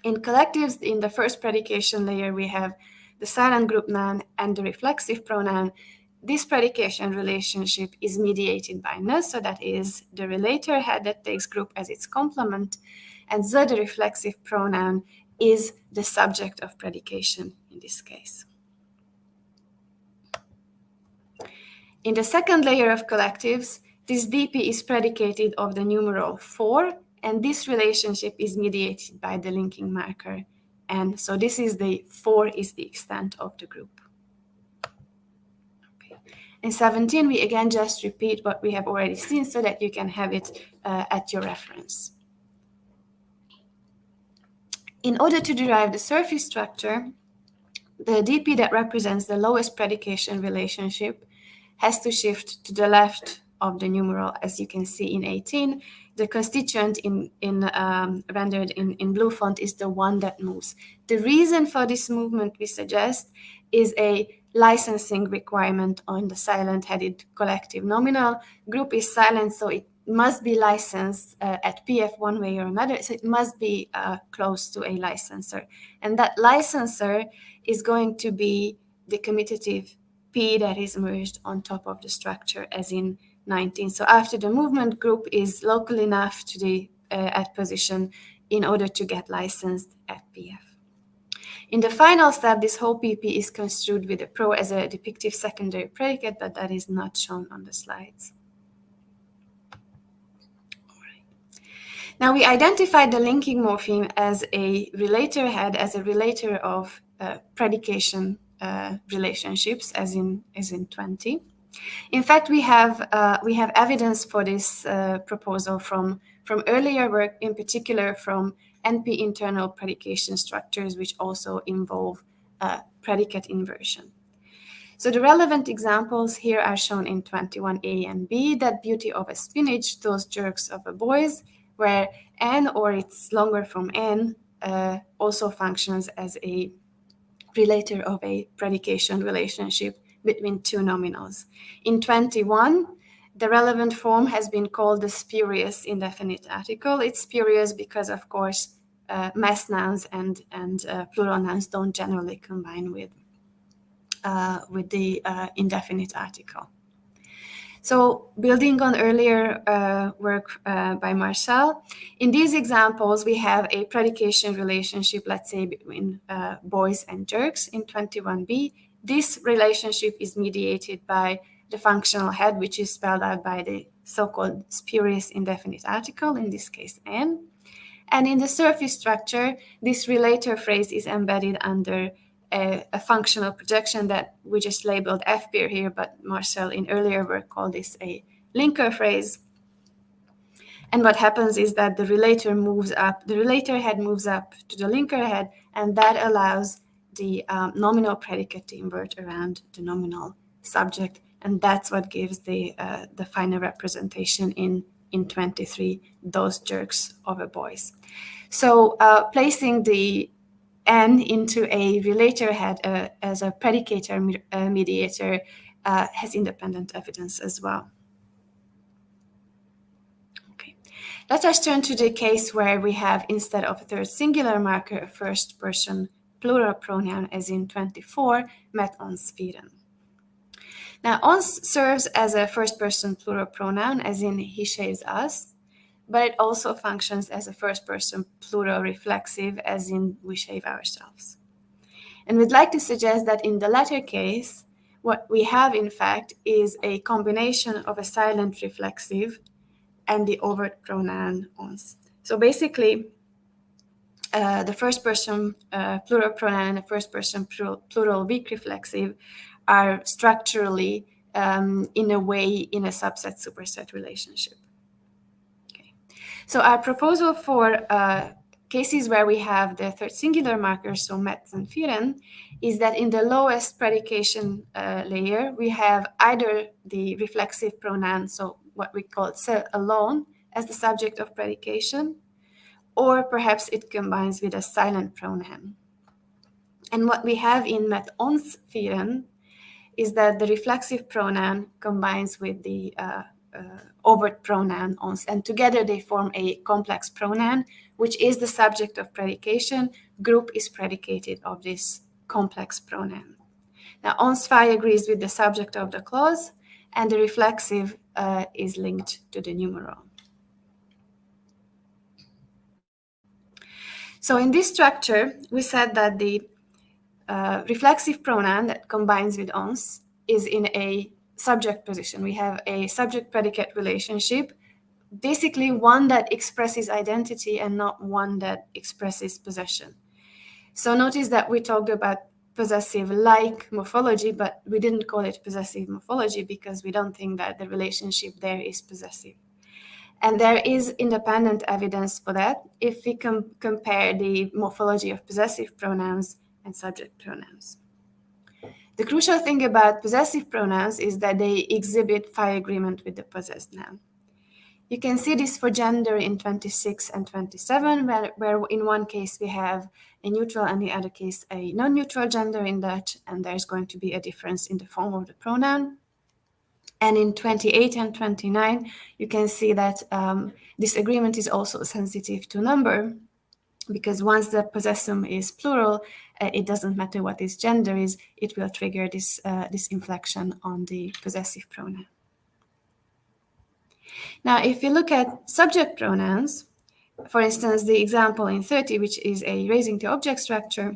[SPEAKER 4] In collectives, in the first predication layer, we have the silent group noun and the reflexive pronoun. This predication relationship is mediated by n, so that is the relator head that takes group as its complement, and the reflexive pronoun is the subject of predication in this case. In the second layer of collectives, this DP is predicated of the numeral 4, and this relationship is mediated by the linking marker. And so this is the 4 is the extent of the group. Okay. In 17, we again just repeat what we have already seen so that you can have it at your reference. In order to derive the surface structure, the DP that represents the lowest predication relationship has to shift to the left of the numeral, as you can see in 18. The constituent rendered in blue font is the one that moves. The reason for this movement, we suggest, is a licensing requirement on the silent-headed collective nominal. Group is silent, so it must be licensed at PF one way or another, so it must be close to a licenser. And that licenser is going to be the commutative P that is merged on top of the structure, as in 19. So after the movement, group is local enough to the at position in order to get licensed at PF. In the final step, this whole PP is construed with a pro as a depictive secondary predicate, but that is not shown on the slides. Now we identified the linking morpheme as a relator head, as a relator of predication relationships, as in 20. In fact, we have evidence for this proposal from earlier work, in particular from NP internal predication structures, which also involve predicate inversion. So the relevant examples here are shown in 21A and B, that beauty of a spinach, those jerks of a boys, where N, or it's longer from N, also functions as a relator of a predication relationship between two nominals. In 21, the relevant form has been called the spurious indefinite article. It's spurious because, of course, mass nouns and plural nouns don't generally combine with the indefinite article. So building on earlier work by Marcel, in these examples, we have a predication relationship, let's say, between boys and jerks in 21b. This relationship is mediated by the functional head, which is spelled out by the so-called spurious indefinite article, in this case, n. And in the surface structure, this relator phrase is embedded under a functional projection that we just labeled FPIR here, but Marcel in earlier work called this a linker phrase. And what happens is that the relator moves up, the relator head moves up to the linker head, and that allows the nominal predicate to invert around the nominal subject. And that's what gives the final representation in 23, those jerks of a boys. So placing the N into a relator head as a predicator mediator has independent evidence as well. Okay, let us turn to the case where we have, instead of a third singular marker, a first person plural pronoun, as in 24, met ons vieren. Now, ons serves as a first person plural pronoun, as in he shaves us, but it also functions as a first-person plural reflexive, as in we shave ourselves. And we'd like to suggest that in the latter case, what we have, in fact, is a combination of a silent reflexive and the overt pronoun ons. So basically, the first-person plural pronoun and the first-person plural weak reflexive are structurally, in a way, in a subset-superset relationship. Okay. So our proposal for cases where we have the third singular markers, so met and firen, is that in the lowest predication layer, we have either the reflexive pronoun, so what we call se alone, as the subject of predication, or perhaps it combines with a silent pronoun. And what we have in met ons firen is that the reflexive pronoun combines with the overt pronoun ons, and together they form a complex pronoun, which is the subject of predication. Group is predicated of this complex pronoun. Now, ons phi agrees with the subject of the clause, and the reflexive is linked to the numeral. So in this structure, we said that the reflexive pronoun that combines with ons is in a subject position. We have a subject-predicate relationship, basically one that expresses identity and not one that expresses possession. So notice that we talked about possessive-like morphology, but we didn't call it possessive morphology because we don't think that the relationship there is possessive. And there is independent evidence for that if we compare the morphology of possessive pronouns and subject pronouns. The crucial thing about possessive pronouns is that they exhibit phi agreement with the possessed noun. You can see this for gender in 26 and 27, where in one case we have a neutral and in the other case a non-neutral gender in Dutch, and there's going to be a difference in the form of the pronoun. And in 28 and 29, you can see that this agreement is also sensitive to number, because once the possessum is plural, it doesn't matter what its gender is, it will trigger this inflection on the possessive pronoun. Now, if you look at subject pronouns, for instance, the example in 30, which is a raising to object structure,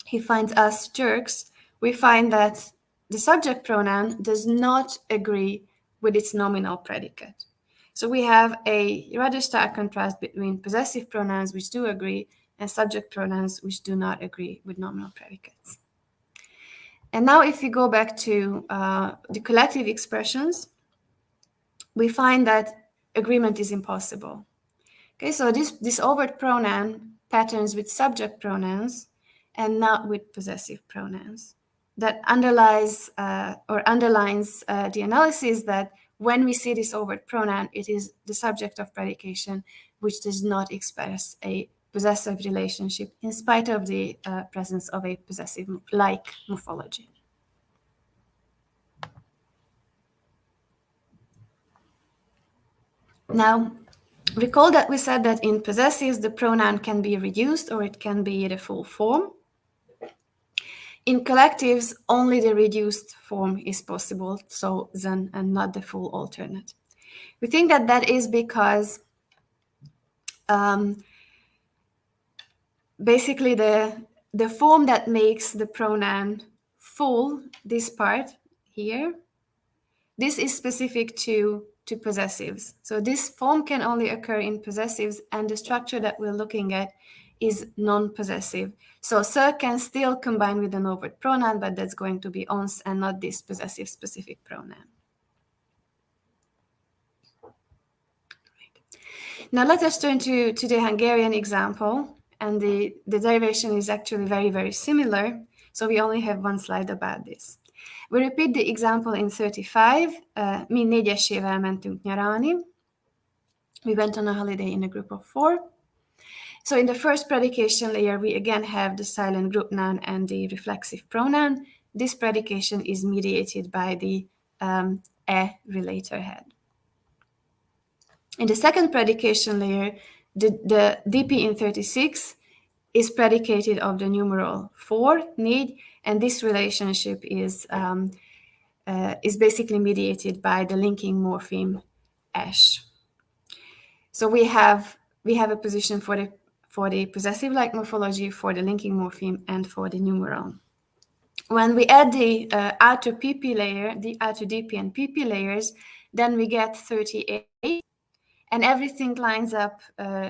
[SPEAKER 4] he finds us Turks, we find that the subject pronoun does not agree with its nominal predicate. So we have a rather stark contrast between possessive pronouns which do agree and subject pronouns which do not agree with nominal predicates. And now if we go back to the collective expressions, we find that agreement is impossible. Okay, so this overt pronoun patterns with subject pronouns and not with possessive pronouns. That underlines the analysis that when we see this overt pronoun, it is the subject of predication, which does not express a possessive relationship in spite of the presence of a possessive-like morphology. Now, recall that we said that in possessives, the pronoun can be reduced or it can be the full form. In collectives, only the reduced form is possible, so then, and not the full alternate. We think that that is because basically the form that makes the pronoun full, this part here, this is specific to possessives. So this form can only occur in possessives, and the structure that we're looking at is non-possessive. So sir can still combine with an overt pronoun, but that's going to be ons and not this possessive specific pronoun. Now let us turn to the Hungarian example, and the derivation is actually very, very similar. So we only have one slide about this. We repeat the example in 35. Mi négyesével mentünk nyaralni. We went on a holiday in a group of 4. So in the first predication layer, we again have the silent group noun and the reflexive pronoun. This predication is mediated by the e relator head. In the second predication layer, the DP in 36 is predicated of the numeral 4, need, and this relationship is basically mediated by the linking morpheme ash. So we have a position for the possessive-like morphology, for the linking morpheme, and for the numeral. When we add the outer PP layer, the outer DP and PP layers, then we get 38, and everything lines up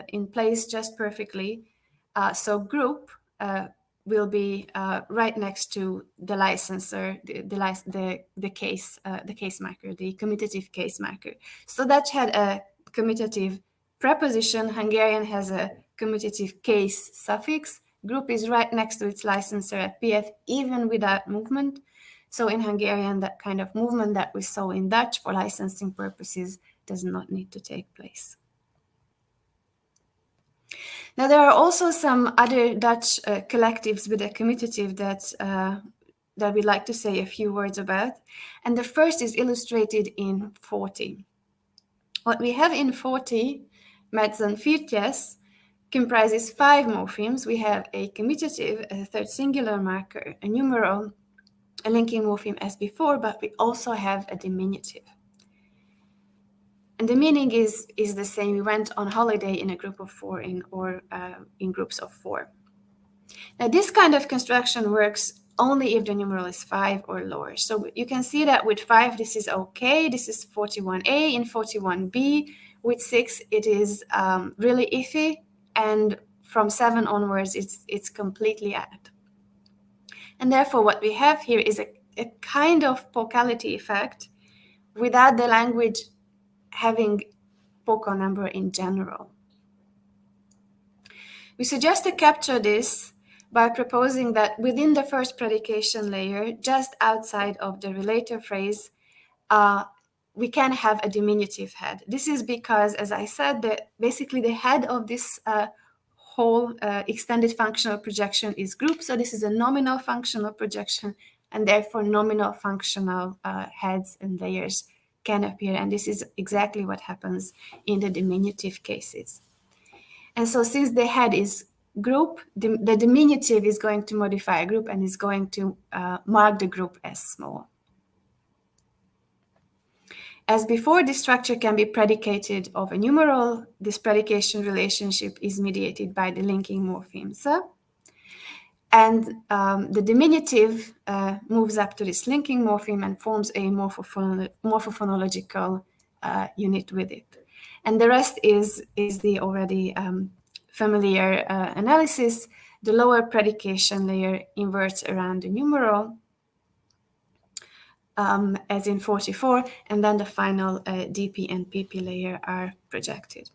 [SPEAKER 4] in place just perfectly. So group will be right next to the licensor, the case marker, the commutative case marker. So Dutch had a commutative preposition. Hungarian has a commutative case suffix. Group is right next to its licensor at PF, even without movement. So in Hungarian, that kind of movement that we saw in Dutch for licensing purposes does not need to take place. Now, there are also some other Dutch collectives with a commutative that we'd like to say a few words about. And the first is illustrated in 40. What we have in 40, Mets and Firtjes, comprises 5 morphemes. We have a commutative, a third singular marker, a numeral, a linking morpheme as before, but we also have a diminutive. And the meaning is the same. We went on holiday in a group of 4 in groups of 4. Now, this kind of construction works only if the numeral is 5 or lower. So you can see that with 5, this is okay. This is 41A. In 41B, with 6, it is really iffy. And from 7 onwards, it's completely out. And therefore, what we have here is a kind of pocality effect without the language having Pocal number in general. We suggest to capture this by proposing that within the first predication layer, just outside of the relator phrase, we can have a diminutive head. This is because, as I said, that basically the head of this whole extended functional projection is group. So this is a nominal functional projection, and therefore nominal functional heads and layers can appear. And this is exactly what happens in the diminutive cases. And so since the head is group, the diminutive is going to modify a group and is going to mark the group as small. As before, this structure can be predicated of a numeral. This predication relationship is mediated by the linking morphemes. And the diminutive moves up to this linking morpheme and forms a morphophonological unit with it. And the rest is the already familiar analysis. The lower predication layer inverts around the numeral, as in 44, and then the final DP and PP layer are projected.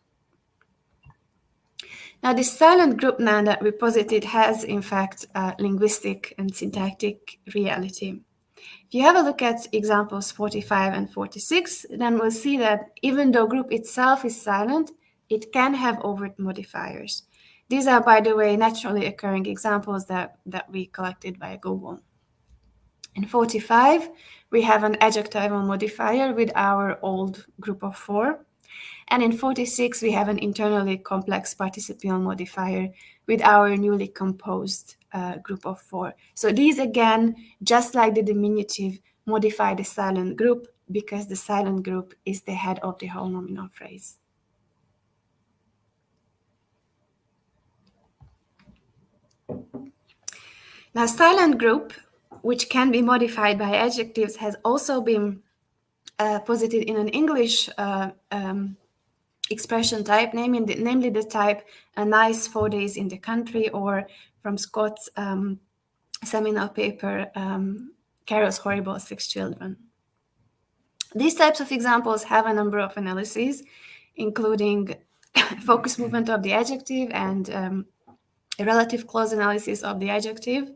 [SPEAKER 4] Now, this silent group noun that we posited has, in fact, linguistic and syntactic reality. If you have a look at examples 45 and 46, then we'll see that even though group itself is silent, it can have overt modifiers. These are, by the way, naturally occurring examples that we collected by Google. In 45, we have an adjectival modifier with our old group of 4. And in 46, we have an internally complex participial modifier with our newly composed group of 4. So these, again, just like the diminutive, modify the silent group because the silent group is the head of the whole nominal phrase. Now, silent group, which can be modified by adjectives, has also been posited in an English expression type, namely the type "a nice 4 days in the country," or from Scott's seminal paper, Carol's Horrible 6 Children. These types of examples have a number of analyses, including focus movement of the adjective and a relative clause analysis of the adjective,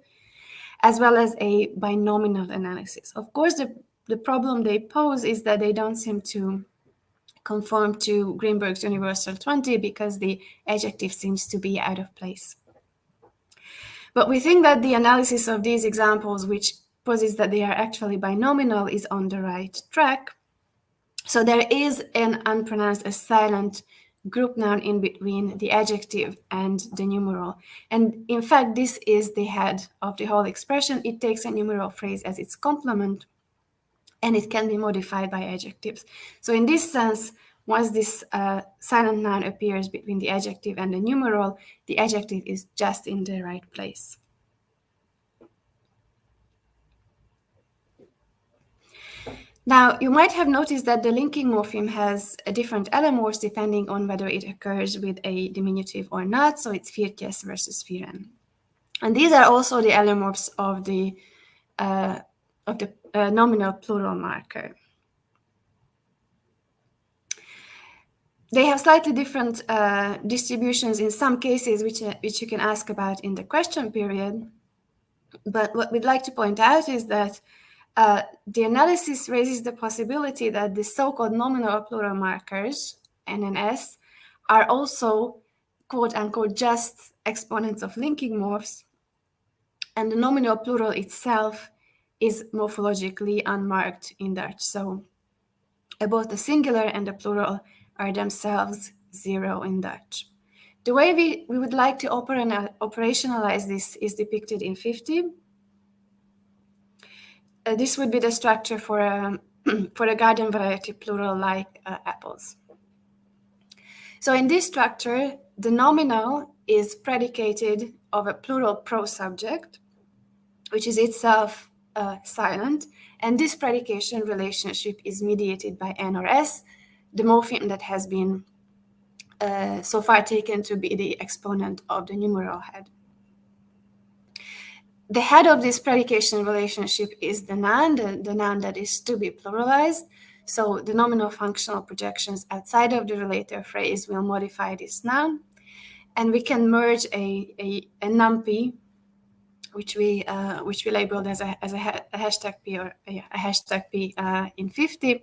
[SPEAKER 4] as well as a binominal analysis. Of course, the problem they pose is that they don't seem to conform to Greenberg's universal 20 because the adjective seems to be out of place. But we think that the analysis of these examples, which posits that they are actually binominal, is on the right track. So there is an unpronounced, a silent group noun in between the adjective and the numeral. And in fact, this is the head of the whole expression. It takes a numeral phrase as its complement, and it can be modified by adjectives. So in this sense, once this silent noun appears between the adjective and the numeral, the adjective is just in the right place. Now, you might have noticed that the linking morpheme has a different allomorphs depending on whether it occurs with a diminutive or not. So it's firtjes versus firen. And these are also the allomorphs of the nominal plural marker. They have slightly different distributions in some cases, which you can ask about in the question period. But what we'd like to point out is that the analysis raises the possibility that the so-called nominal plural markers, N and S, are also quote-unquote just exponents of linking morphs, and the nominal plural itself is morphologically unmarked in Dutch. So both the singular and the plural are themselves 0 in Dutch. The way we would like to operationalize this is depicted in 50. This would be the structure for a garden variety plural like apples. So in this structure, the nominal is predicated of a plural pro-subject, which is itself silent, and this predication relationship is mediated by N or S, the morpheme that has been so far taken to be the exponent of the numeral head. The head of this predication relationship is the noun that is to be pluralized. So the nominal functional projections outside of the relator phrase will modify this noun. And we can merge a numpy, which we labeled as a hashtag P or a hashtag P in 50.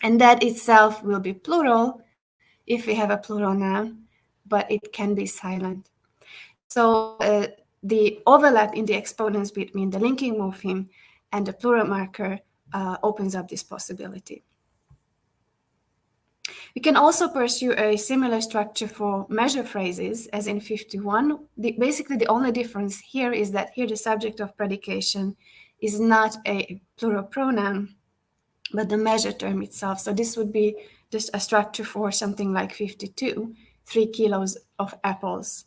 [SPEAKER 4] And that itself will be plural if we have a plural noun, but it can be silent. So the overlap in the exponents between the linking morpheme and the plural marker opens up this possibility. We can also pursue a similar structure for measure phrases as in 51. Basically, the only difference here is that here the subject of predication is not a plural pronoun, but the measure term itself. So this would be just a structure for something like 52, 3 kilos of apples.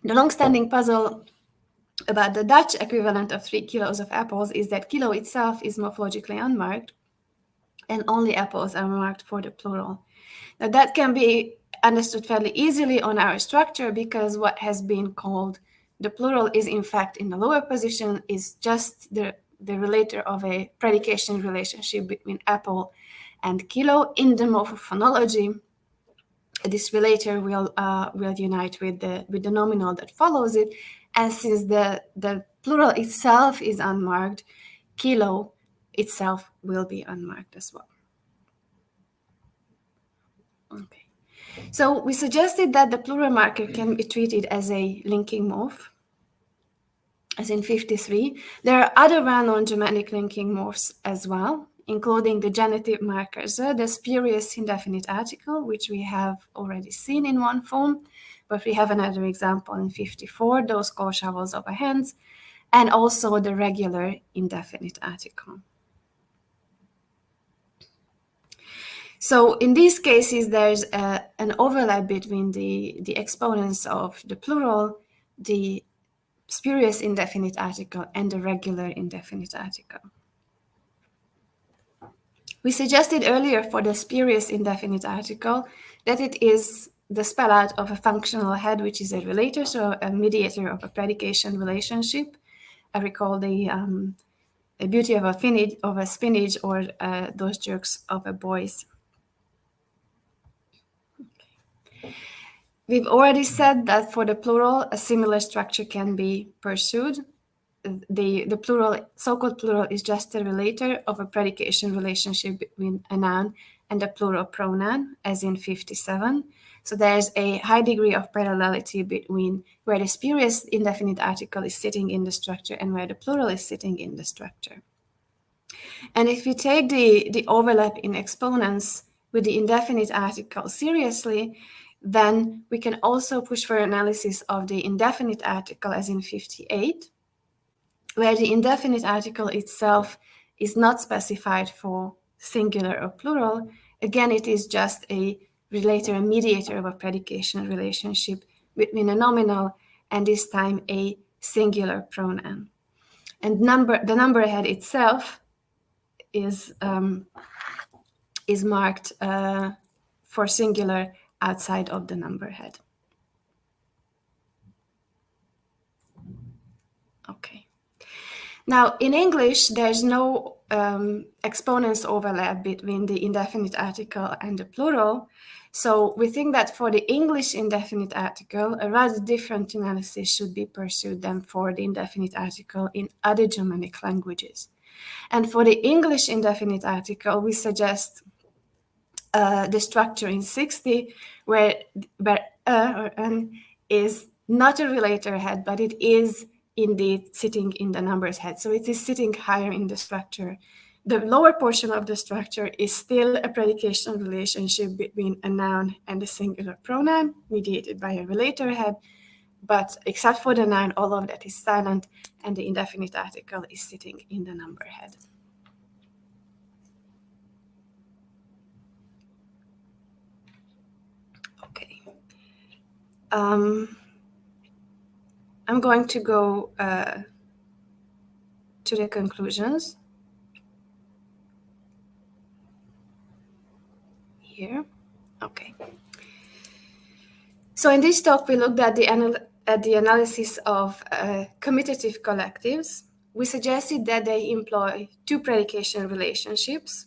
[SPEAKER 4] The long-standing puzzle about the Dutch equivalent of 3 kilos of apples is that kilo itself is morphologically unmarked, and only apples are marked for the plural. Now that can be understood fairly easily on our structure because what has been called the plural is in fact in the lower position is just the relator of a predication relationship between apple and kilo. In the morphophonology, this relator will unite with the nominal that follows it, and since the plural itself is unmarked, kilo itself will be unmarked as well. Okay, so we suggested that the plural marker can be treated as a linking morph, as in 53. There are other well-known Germanic linking morphs as well, including the genitive markers, the spurious indefinite article, which we have already seen in one form, but we have another example in 54, those called shovels over hands, and also the regular indefinite article. So in these cases, there's an overlap between the exponents of the plural, the spurious indefinite article, and the regular indefinite article. We suggested earlier for the spurious indefinite article that it is the spell out of a functional head, which is a relator, so a mediator of a predication relationship. I recall the beauty of a spinach or those jokes of a boys. We've already said that for the plural, a similar structure can be pursued. The plural, so-called plural, is just a relator of a predication relationship between a noun and a plural pronoun, as in 57. So there's a high degree of parallelity between where the spurious indefinite article is sitting in the structure and where the plural is sitting in the structure. And if we take the overlap in exponents with the indefinite article seriously, then we can also push for analysis of the indefinite article, as in 58, where the indefinite article itself is not specified for singular or plural, again, it is just a relator, a mediator of a predication relationship between a nominal and this time a singular pronoun. And the number head itself is marked for singular outside of the number head. Okay. Now, in English, there's no exponents overlap between the indefinite article and the plural. So we think that for the English indefinite article, a rather different analysis should be pursued than for the indefinite article in other Germanic languages. And for the English indefinite article, we suggest the structure in 60, where or an is not a relator head, but it is indeed sitting in the numbers head. So it is sitting higher in the structure. The lower portion of the structure is still a predication relationship between a noun and a singular pronoun mediated by a relator head. But except for the noun, all of that is silent, and the indefinite article is sitting in the number head. Okay. I'm going to go to the conclusions here. Okay. So in this talk, we looked at the analysis of commutative collectives. We suggested that they employ two predication relationships,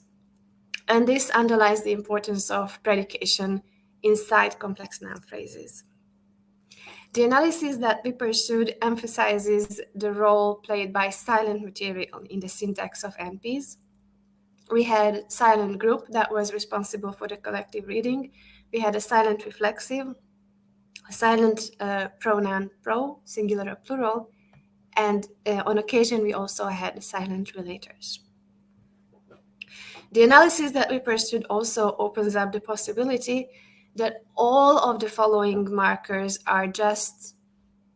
[SPEAKER 4] and this underlies the importance of predication inside complex noun phrases. The analysis that we pursued emphasizes the role played by silent material in the syntax of NPs. We had silent group that was responsible for the collective reading. We had a silent reflexive, a silent pronoun pro, singular or plural, and on occasion we also had silent relators. The analysis that we pursued also opens up the possibility that all of the following markers are just,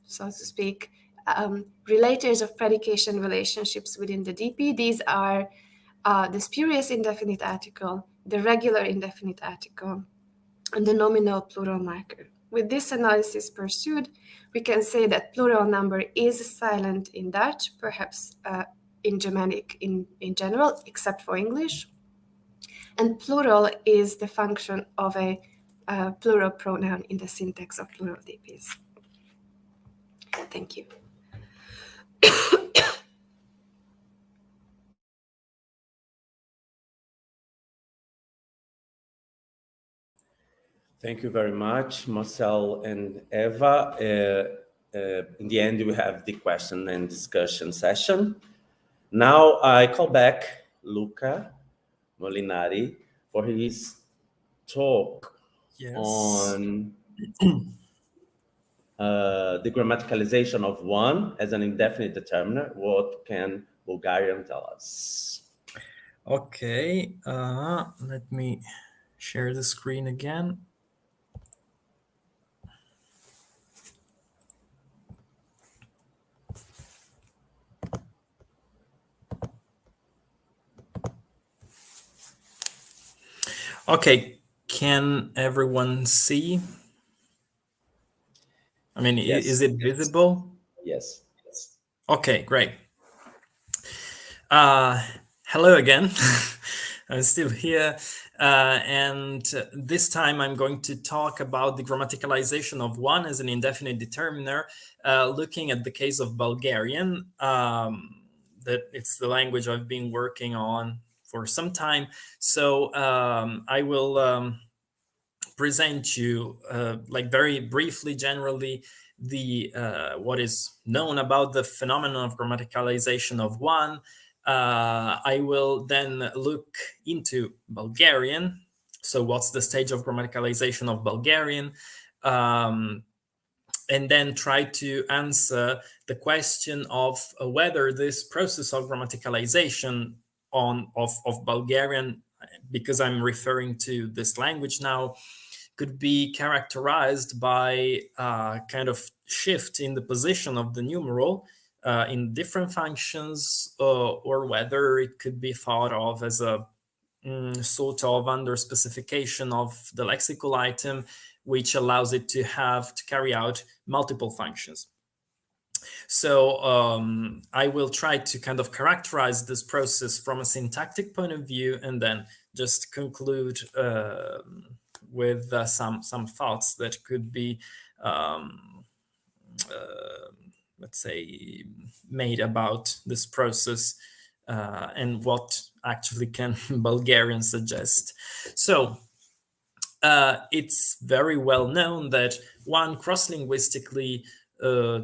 [SPEAKER 4] so to speak, relators of predication relationships within the DP. These are the spurious indefinite article, the regular indefinite article, and the nominal plural marker. With this analysis pursued, we can say that plural number is silent in Dutch, perhaps in Germanic in general, except for English. And plural is the function of a plural pronoun in the syntax of plural DPs. Thank you.
[SPEAKER 1] Thank you very much, Marcel and Eva. In the end, we have the question and discussion session. Now I call back Luca Molinari for his talk on the grammaticalization of one as an indefinite determiner. What can Bulgarian tell us?
[SPEAKER 2] Okay, let me share the screen again. Okay, can everyone see? I mean, yes. Is it visible?
[SPEAKER 1] Yes.
[SPEAKER 2] Okay, great. Hello again. I'm still here. And this time I'm going to talk about the grammaticalization of one as an indefinite determiner, looking at the case of Bulgarian. That it's the language I've been working on for some time. So I will present you, like very briefly, generally, the what is known about the phenomenon of grammaticalization of one. I will then look into Bulgarian. So what's the stage of grammaticalization of Bulgarian? And then try to answer the question of whether this process of grammaticalization of Bulgarian, because I'm referring to this language now, could be characterized by a kind of shift in the position of the numeral in different functions, or whether it could be thought of as a sort of under specification of the lexical item, which allows it to carry out multiple functions. So I will try to kind of characterize this process from a syntactic point of view, and then just conclude with some thoughts that could be, let's say, made about this process and what actually can Bulgarian suggest. So it's very well known that one cross-linguistically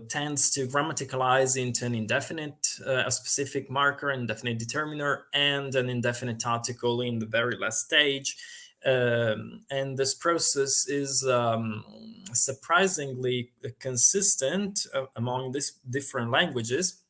[SPEAKER 2] tends to grammaticalize into an indefinite, a specific marker, an indefinite determiner, and an indefinite article in the very last stage. And this process is surprisingly consistent among these different languages.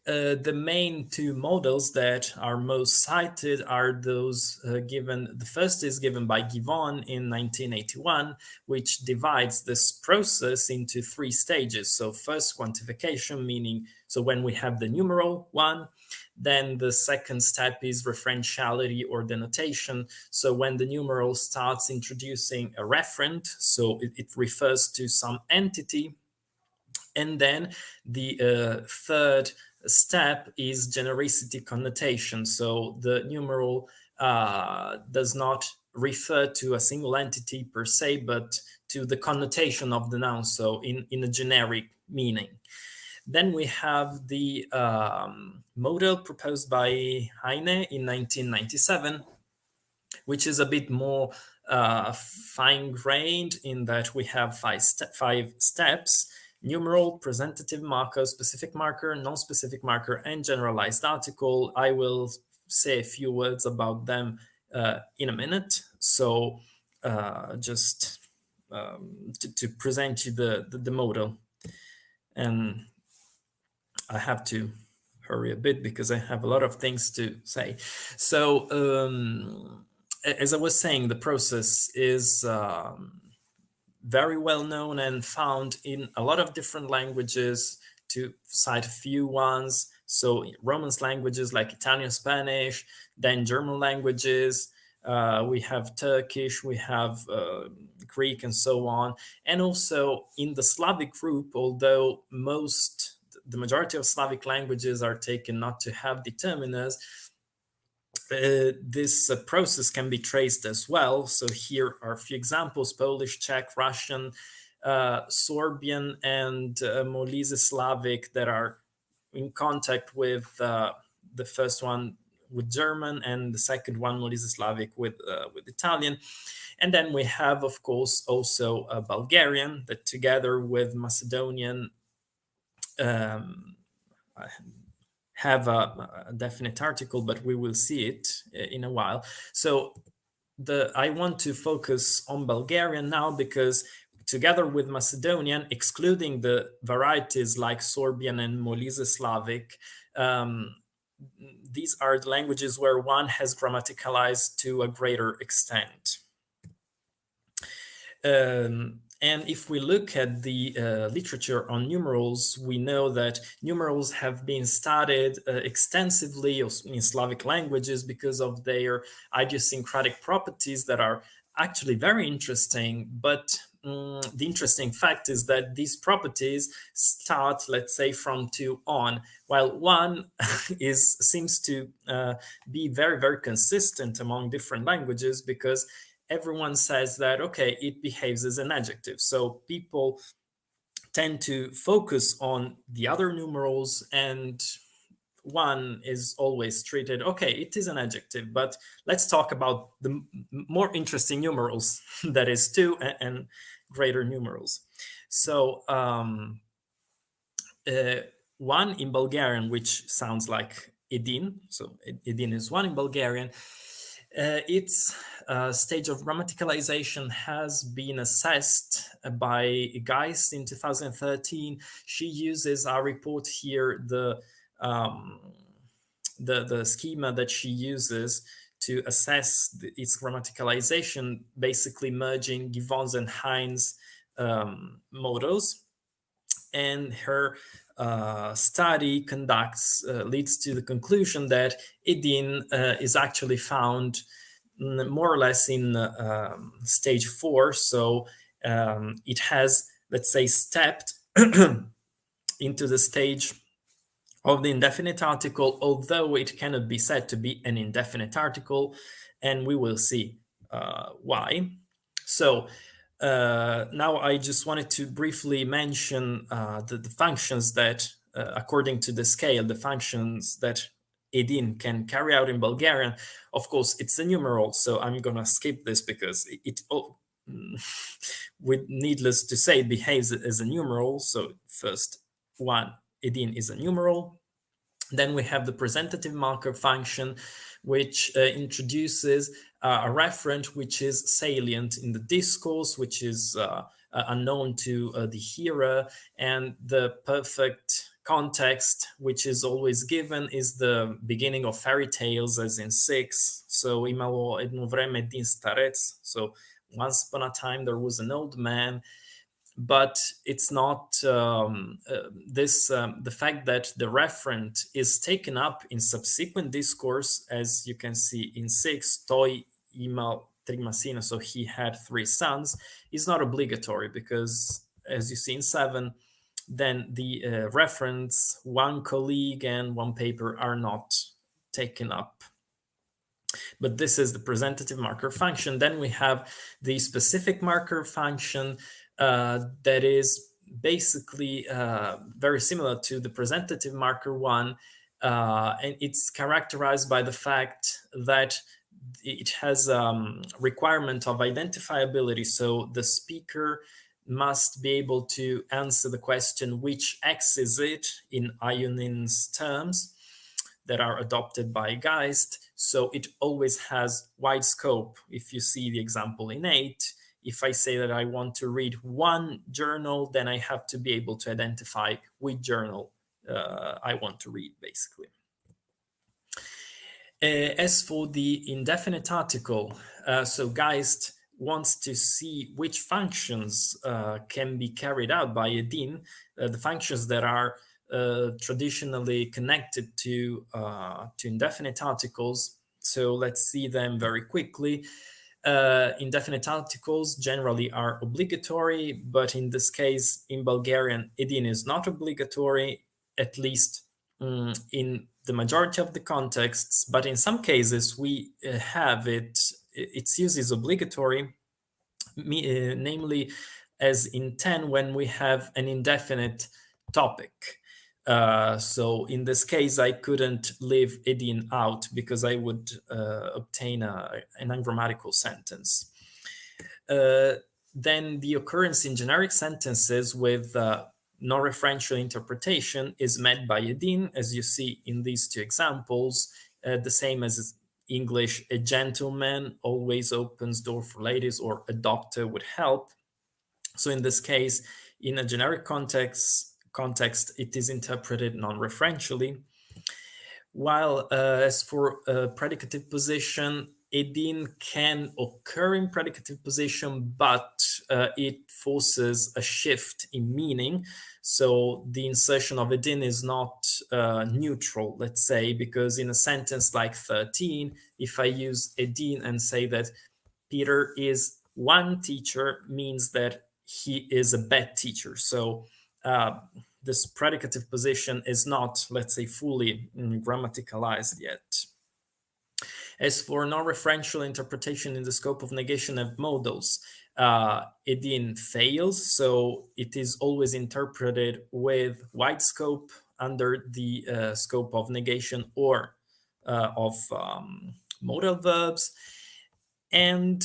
[SPEAKER 2] The main two models that are most cited are those given. The first is given by Givon in 1981, which divides this process into three stages. So first, quantification, meaning, so when we have the numeral 1, then the second step is referentiality or denotation. So when the numeral starts introducing a referent, so it refers to some entity. And then the third step is genericity connotation. So the numeral does not refer to a single entity per se, but to the connotation of the noun, so in a generic meaning. Then we have the model proposed by Heine in 1997, which is a bit more fine-grained in that we have five steps: numeral, presentative marker, specific marker, non-specific marker, and generalized article. I will say a few words about them in a minute. So just to present you the model. And I have to hurry a bit because I have a lot of things to say. So as I was saying, the process is very well known and found in a lot of different languages. To cite a few ones, so Romance languages like Italian, Spanish, then German languages, we have Turkish, we have Greek, and so on. And also in the Slavic group, although the majority of Slavic languages are taken not to have determiners, this process can be traced as well. So here are a few examples: Polish, Czech, Russian, Sorbian, and Molise Slavic that are in contact with the first one with German, and the second one, Molise Slavic, with Italian. And then we have, of course, also Bulgarian that, together with Macedonian, have a definite article, but we will see it in a while. So I want to focus on Bulgarian now, because together with Macedonian, excluding the varieties like Sorbian and Molise Slavic, these are the languages where one has grammaticalized to a greater extent. And if we look at the literature on numerals, we know that numerals have been studied extensively in Slavic languages because of their idiosyncratic properties that are actually very interesting. But the interesting fact is that these properties start, let's say, from 2 on, while 1 seems to be very, very consistent among different languages, because everyone says that, okay, it behaves as an adjective. So people tend to focus on the other numerals, and 1 is always treated, okay, it is an adjective, but let's talk about the more interesting numerals, that is 2 and greater numerals. So 1 in Bulgarian, which sounds like edin, so edin is 1 in Bulgarian. Its stage of grammaticalization has been assessed by Geist in 2013. She uses our report here, the schema that she uses to assess its grammaticalization, basically merging Givon's and Heine's models. And her study conducts leads to the conclusion that Edin is actually found more or less in stage 4. So it has, let's say, stepped into the stage of the indefinite article, although it cannot be said to be an indefinite article, and we will see why. So now I just wanted to briefly mention the functions that, according to the scale, the functions that Edin can carry out in Bulgarian. Of course, it's a numeral, so I'm gonna skip this because with needless to say, it behaves as a numeral. So first one, Edin is a numeral. Then we have the presentative marker function, which introduces a referent which is salient in the discourse, which is unknown to the hearer, and the perfect context, which is always given, is the beginning of fairy tales, as in 6. So imalo jedno vreme din starec. So once upon a time there was an old man. But it's not the fact that the referent is taken up in subsequent discourse, as you can see in 6, toi imal tri masina, so he had 3 sons, is not obligatory, because as you see in 7, then the reference, 1 colleague and 1 paper are not taken up. But this is the presentative marker function. Then we have the specific marker function that is basically very similar to the presentative marker one. And it's characterized by the fact that it has requirement of identifiability. So the speaker must be able to answer the question, which X is it, in Ionin's terms that are adopted by Geist. So it always has wide scope. If you see the example in 8, if I say that I want to read one journal, then I have to be able to identify which journal I want to read, basically. As for the indefinite article, so Geist wants to see which functions can be carried out by Edin, the functions that are traditionally connected to indefinite articles. So let's see them very quickly. Indefinite articles generally are obligatory, but in this case, in Bulgarian, Edin is not obligatory, at least in the majority of the contexts. But in some cases, we have its use is obligatory, namely as in 10, when we have an indefinite topic. So in this case, I couldn't leave Edin out because I would obtain an ungrammatical sentence. Then the occurrence in generic sentences with non-referential interpretation is met by Edin, as you see in these 2 examples, the same as English, a gentleman always opens door for ladies, or a doctor would help. So in this case, in a generic context, it is interpreted non-referentially. While as for predicative position, Edin can occur in predicative position, but it forces a shift in meaning. So the insertion of Edin is not neutral, let's say, because in a sentence like 13, if I use Edin and say that Peter is one teacher, means that he is a bad teacher. So this predicative position is not, let's say, fully grammaticalized yet. As for non-referential interpretation in the scope of negation of modals, Edin fails, so it is always interpreted with wide scope under the scope of negation or of modal verbs. And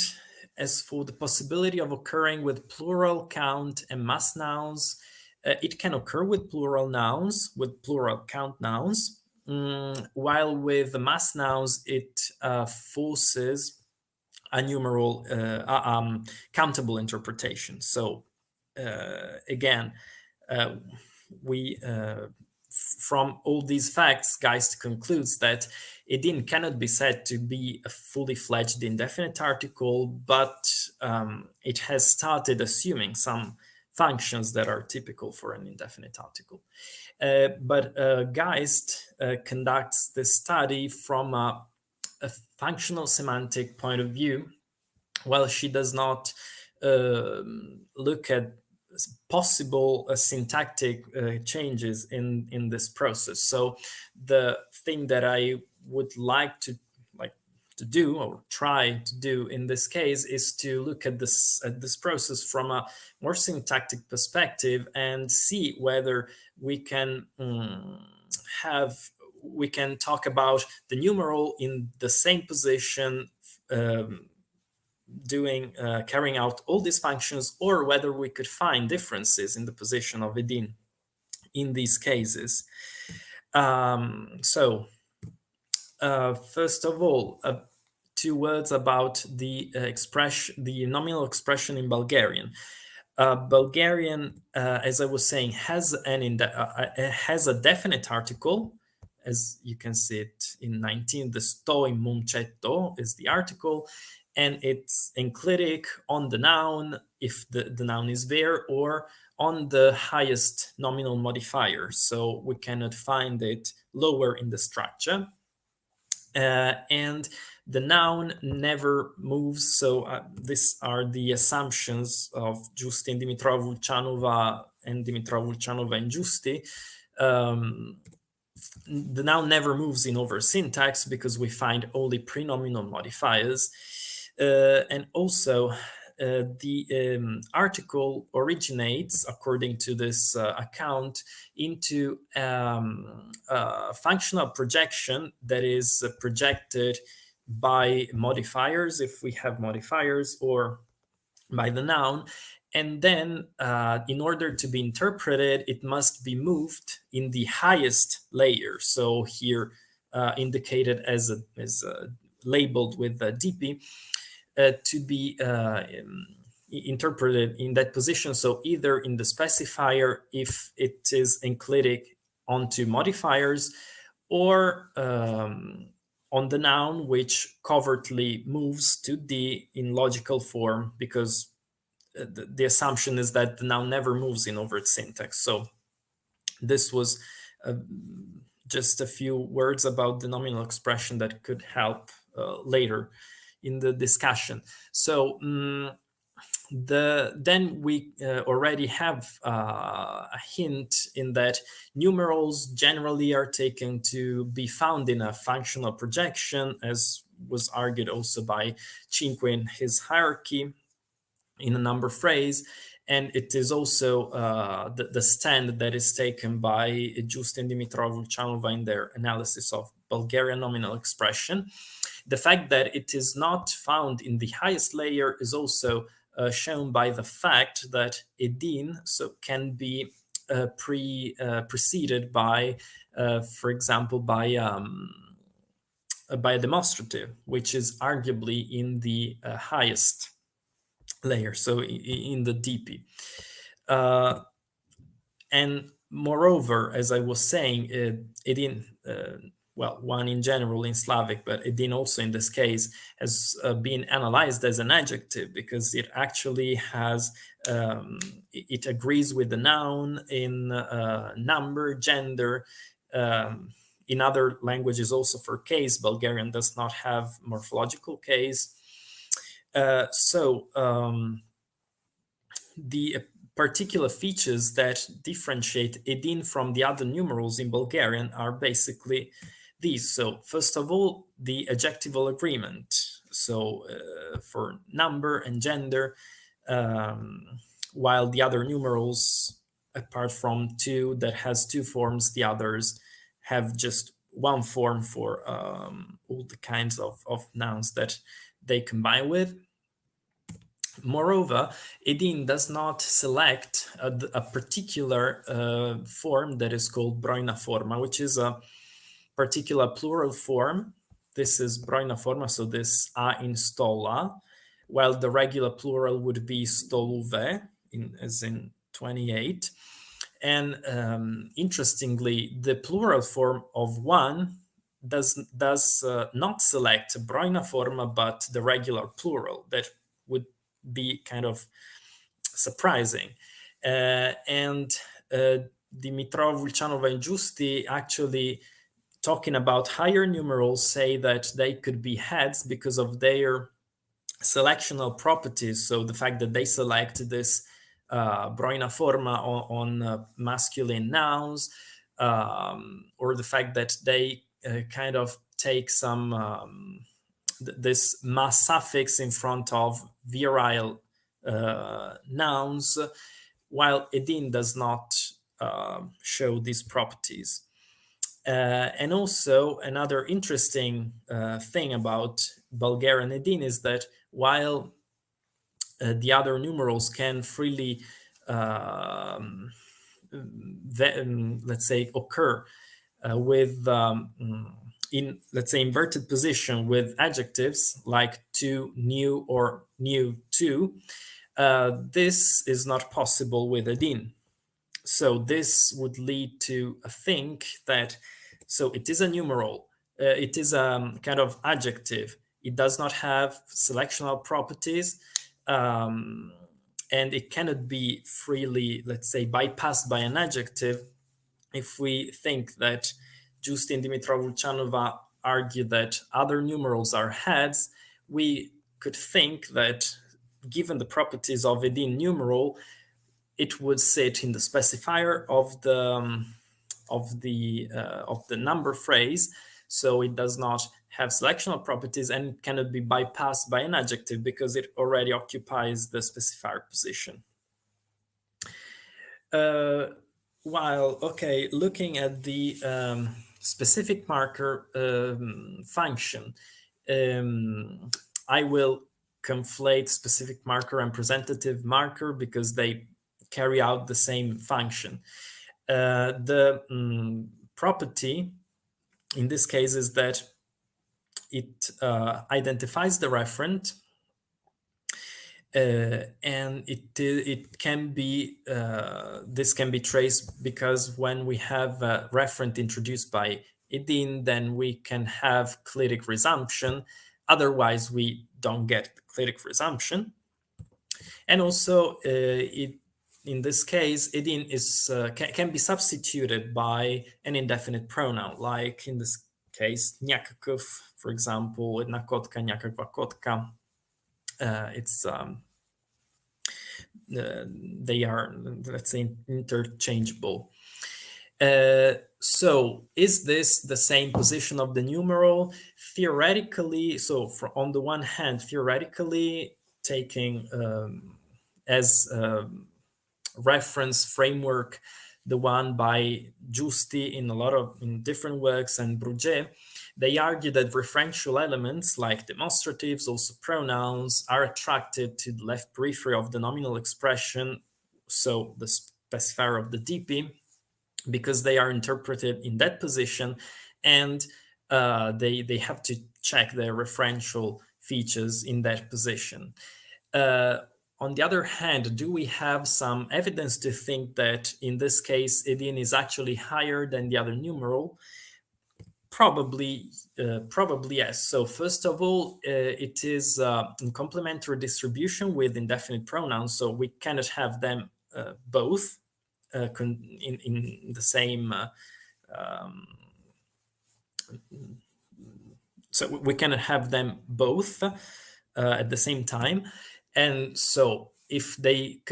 [SPEAKER 2] as for the possibility of occurring with plural, count, and mass nouns, it can occur with plural nouns, with plural count nouns, while with the mass nouns, it forces a numeral countable interpretation. So again, we from all these facts, Geist concludes that Edin cannot be said to be a fully fledged indefinite article, but it has started assuming some functions that are typical for an indefinite article. But Geist conducts this study from a functional semantic point of view, while she does not look at possible syntactic changes in this process. So the thing that I would like to do or try to do in this case is to look at this process from a more syntactic perspective and see whether we can talk about the numeral in the same position, carrying out all these functions, or whether we could find differences in the position of edin in these cases. First of all, 2 words about the nominal expression in Bulgarian. Bulgarian, as I was saying, has a definite article, as you can see it in 19. The stoi muncetto is the article, and it's enclitic on the noun if the noun is there, or on the highest nominal modifier. So we cannot find it lower in the structure. And the noun never moves. So these are the assumptions of Giusti and Dimitrov-Ulchanova and Dimitrov-Ulchanova and Giusti. The noun never moves in over syntax because we find only prenominal modifiers. And also the article originates, according to this account, into a functional projection that is projected by modifiers, if we have modifiers, or by the noun. And then in order to be interpreted, it must be moved in the highest layer. So here indicated as labeled with DP, to be interpreted in that position. So either in the specifier if it is enclitic onto modifiers, or on the noun, which covertly moves to D in logical form, because the assumption is that the noun never moves in overt syntax. So this was just a few words about the nominal expression that could help later in the discussion. So then we already have a hint in that numerals generally are taken to be found in a functional projection, as was argued also by Cinque in his hierarchy in a number phrase. And it is also the stand that is taken by Giusti and Dimitrov-Ulchanova in their analysis of Bulgarian nominal expression. The fact that it is not found in the highest layer is also shown by the fact that edin can be preceded by, for example, by a demonstrative, which is arguably in the highest layer, so in the DP. And moreover, as I was saying, edin, well, one in general in Slavic, but edin also in this case has been analyzed as an adjective because it actually has, it agrees with the noun in number, gender. In other languages also for case, Bulgarian does not have morphological case. The particular features that differentiate edin from the other numerals in Bulgarian are basically these. So first of all, the adjectival agreement. So for number and gender, while the other numerals, apart from 2 that has 2 forms, the others have just 1 form for all the kinds of nouns that they combine with. Moreover, edin does not select a particular form that is called brojna forma, which is a particular plural form. This is brojna forma, so this a in stola, while the regular plural would be stoluve, as in 28. And interestingly, the plural form of 1 does not select brojna forma, but the regular plural. That would be kind of surprising. And Dimitrov, Vulchanova, and Giusti actually, talking about higher numerals, say that they could be heads because of their selectional properties. So the fact that they select this Broina forma on masculine nouns, or the fact that they kind of take some this mas suffix in front of virile nouns, while edin does not show these properties. And also another interesting thing about Bulgarian edin is that while the other numerals can freely, let's say, occur with in, let's say, inverted position with adjectives like to, new, or new to, this is not possible with edin. So this would lead to think that, so it is a numeral, it is a kind of adjective, it does not have selectional properties, and it cannot be freely, let's say, bypassed by an adjective. If we think that Giusti and Dimitrov Vulchanova argue that other numerals are heads, we could think that given the properties of edin numeral, it would sit in the specifier of the number phrase, so it does not have selectional properties and cannot be bypassed by an adjective because it already occupies the specifier position. While, okay, looking at the specific marker function, I will conflate specific marker and presentative marker because they carry out the same function. The property in this case is that it identifies the referent, and it can be this can be traced because when we have a referent introduced by edin, then we can have clitic resumption. Otherwise, we don't get clitic resumption. And also, in this case, edin is can be substituted by an indefinite pronoun, like in this case, nyakakov, for example, jedna kotka, nyakakva kotka. It's they are, let's say, interchangeable. So is this the same position of the numeral? Theoretically, so on the one hand, theoretically, taking as reference framework the one by Giusti in different works, and Bruget, they argue that referential elements like demonstratives, also pronouns, are attracted to the left periphery of the nominal expression, so the specifier of the DP, because they are interpreted in that position, and they have to check their referential features in that position. On the other hand, do we have some evidence to think that in this case, edin is actually higher than the other numeral? Probably yes. So first of all, it is in complementary distribution with indefinite pronouns, so we cannot have them both in the same. So we cannot have them both at the same time. And so if they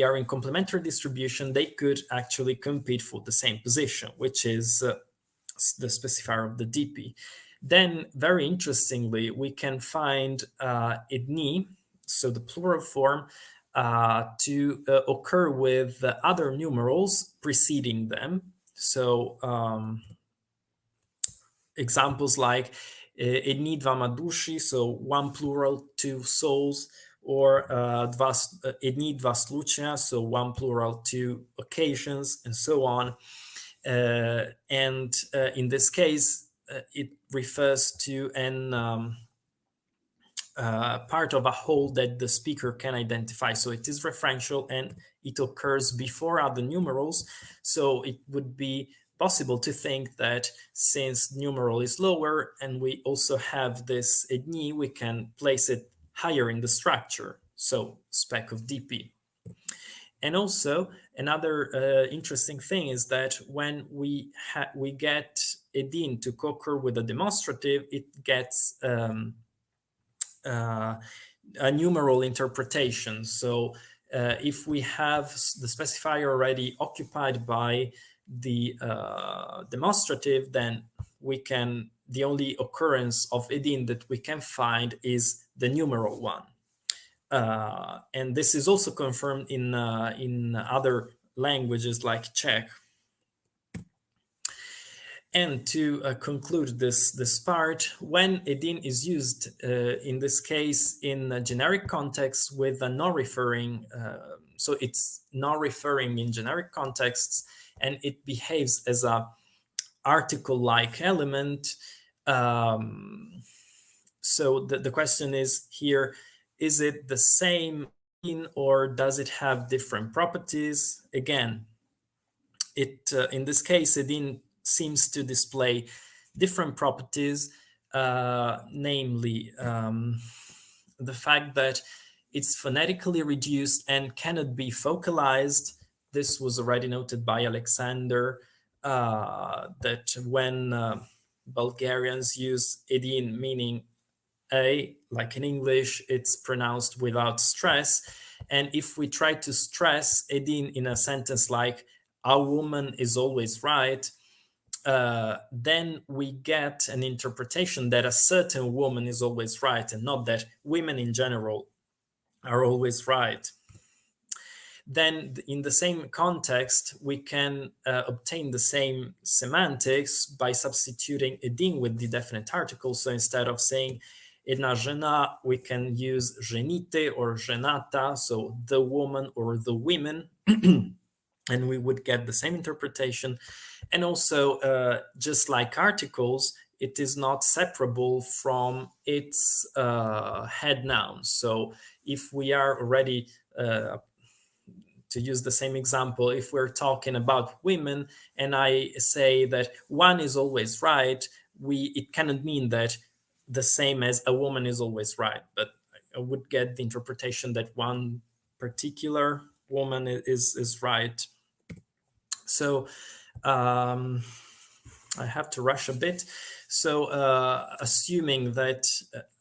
[SPEAKER 2] are in complementary distribution, they could actually compete for the same position, which is the specifier of the DP. Then, very interestingly, we can find edni, so the plural form, to occur with other numerals preceding them. So examples like edni dva madushi, so one plural, two souls, or edni dva slučaja, so one plural, two occasions, and so on. And in this case, it refers to an part of a whole that the speaker can identify. So it is referential and it occurs before other numerals. So it would be possible to think that since numeral is lower and we also have this edni, we can place it higher in the structure. So spec of DP. And also another interesting thing is that when we get edin to co-occur with a demonstrative, it gets a numeral interpretation. So if we have the specifier already occupied by the demonstrative, then the only occurrence of edin that we can find is the numeral one. And this is also confirmed in other languages like Czech. And to conclude this part, when edin is used, in this case, in a generic context with a non-referring, so it's non-referring in generic contexts, and it behaves as a article-like element. So the question is here, is it the same or does it have different properties? Again, in this case, edin seems to display different properties, namely the fact that it's phonetically reduced and cannot be focalized. This was already noted by Alexander, that when Bulgarians use edin, meaning a, like in English, it's pronounced without stress. And if we try to stress edin in a sentence like, a woman is always right, then we get an interpretation that a certain woman is always right, and not that women in general are always right. Then in the same context, we can obtain the same semantics by substituting edin with the definite article. So instead of saying jedna žena, we can use ženite or ženata, so the woman or the women. And we would get the same interpretation. And also, just like articles, it is not separable from its head noun. So if we are already, to use the same example, if we're talking about women and I say that one is always right, it cannot mean that the same as a woman is always right, but I would get the interpretation that one particular woman is right. So I have to rush a bit. So assuming that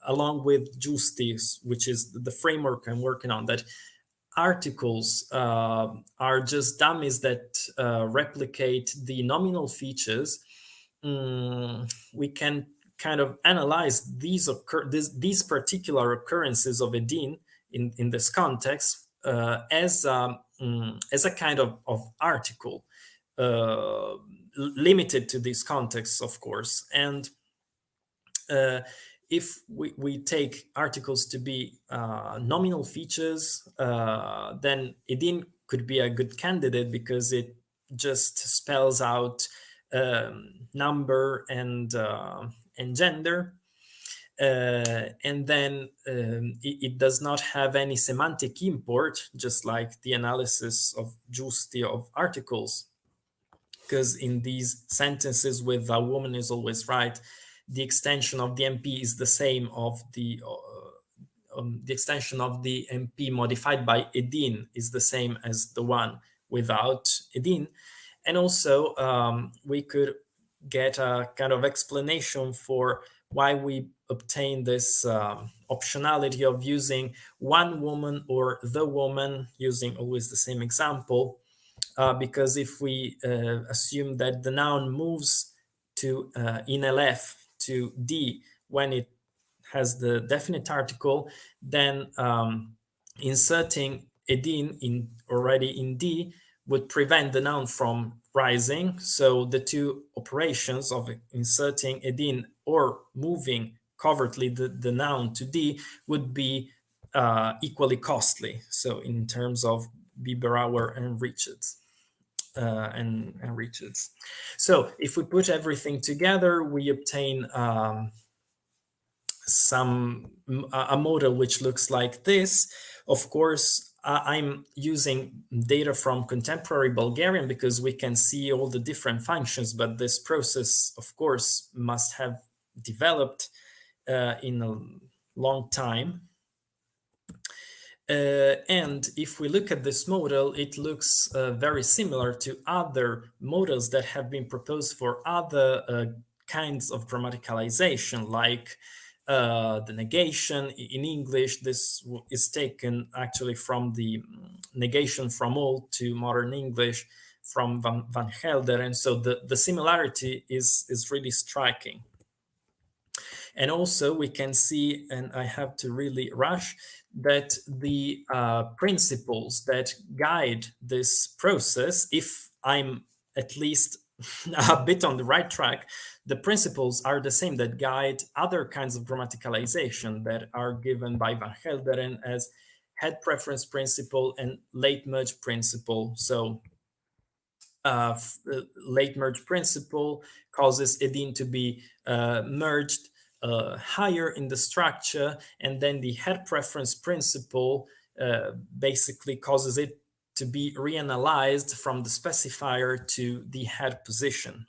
[SPEAKER 2] along with justice, which is the framework I'm working on, that articles are just dummies that replicate the nominal features, we can kind of analyze these particular occurrences of edin in this context as a kind of article, limited to these contexts, of course. And if we take articles to be nominal features, then edin could be a good candidate because it just spells out number and gender. And then it does not have any semantic import, just like the analysis of justi of articles. Because in these sentences with a woman is always right, the extension of the MP is the same of the extension of the MP modified by edin is the same as the one without edin. And also we could get a kind of explanation for why we obtain this optionality of using one woman or the woman, using always the same example, because if we assume that the noun moves to in LF to D when it has the definite article, then inserting edin already in D would prevent the noun from rising. So the two operations of inserting edin or moving covertly the noun to D would be equally costly. So in terms of Bieberauer and Richards. And Richards. So if we put everything together, we obtain a model which looks like this. Of course, I'm using data from contemporary Bulgarian because we can see all the different functions, but this process, of course, must have developed in a long time. And if we look at this model, it looks very similar to other models that have been proposed for other kinds of grammaticalization, like the negation in English. This is taken actually from the negation from old to modern English from Van Helder. And so the similarity is really striking. And also we can see, and I have to really rush, that the principles that guide this process, if I'm at least a bit on the right track, the principles are the same that guide other kinds of grammaticalization that are given by Van Helderen as head preference principle and late merge principle. So late merge principle causes edine to be merged higher in the structure, and then the head preference principle basically causes it to be reanalyzed from the specifier to the head position.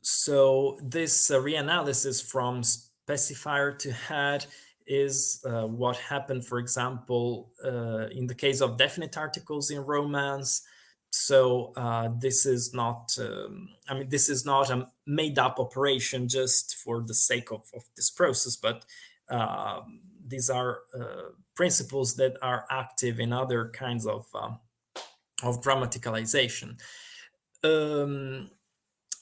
[SPEAKER 2] So this reanalysis from specifier to head is what happened, for example, in the case of definite articles in Romance. So this is not, this is not a made-up operation just for the sake of this process, but these are principles that are active in other kinds of grammaticalization.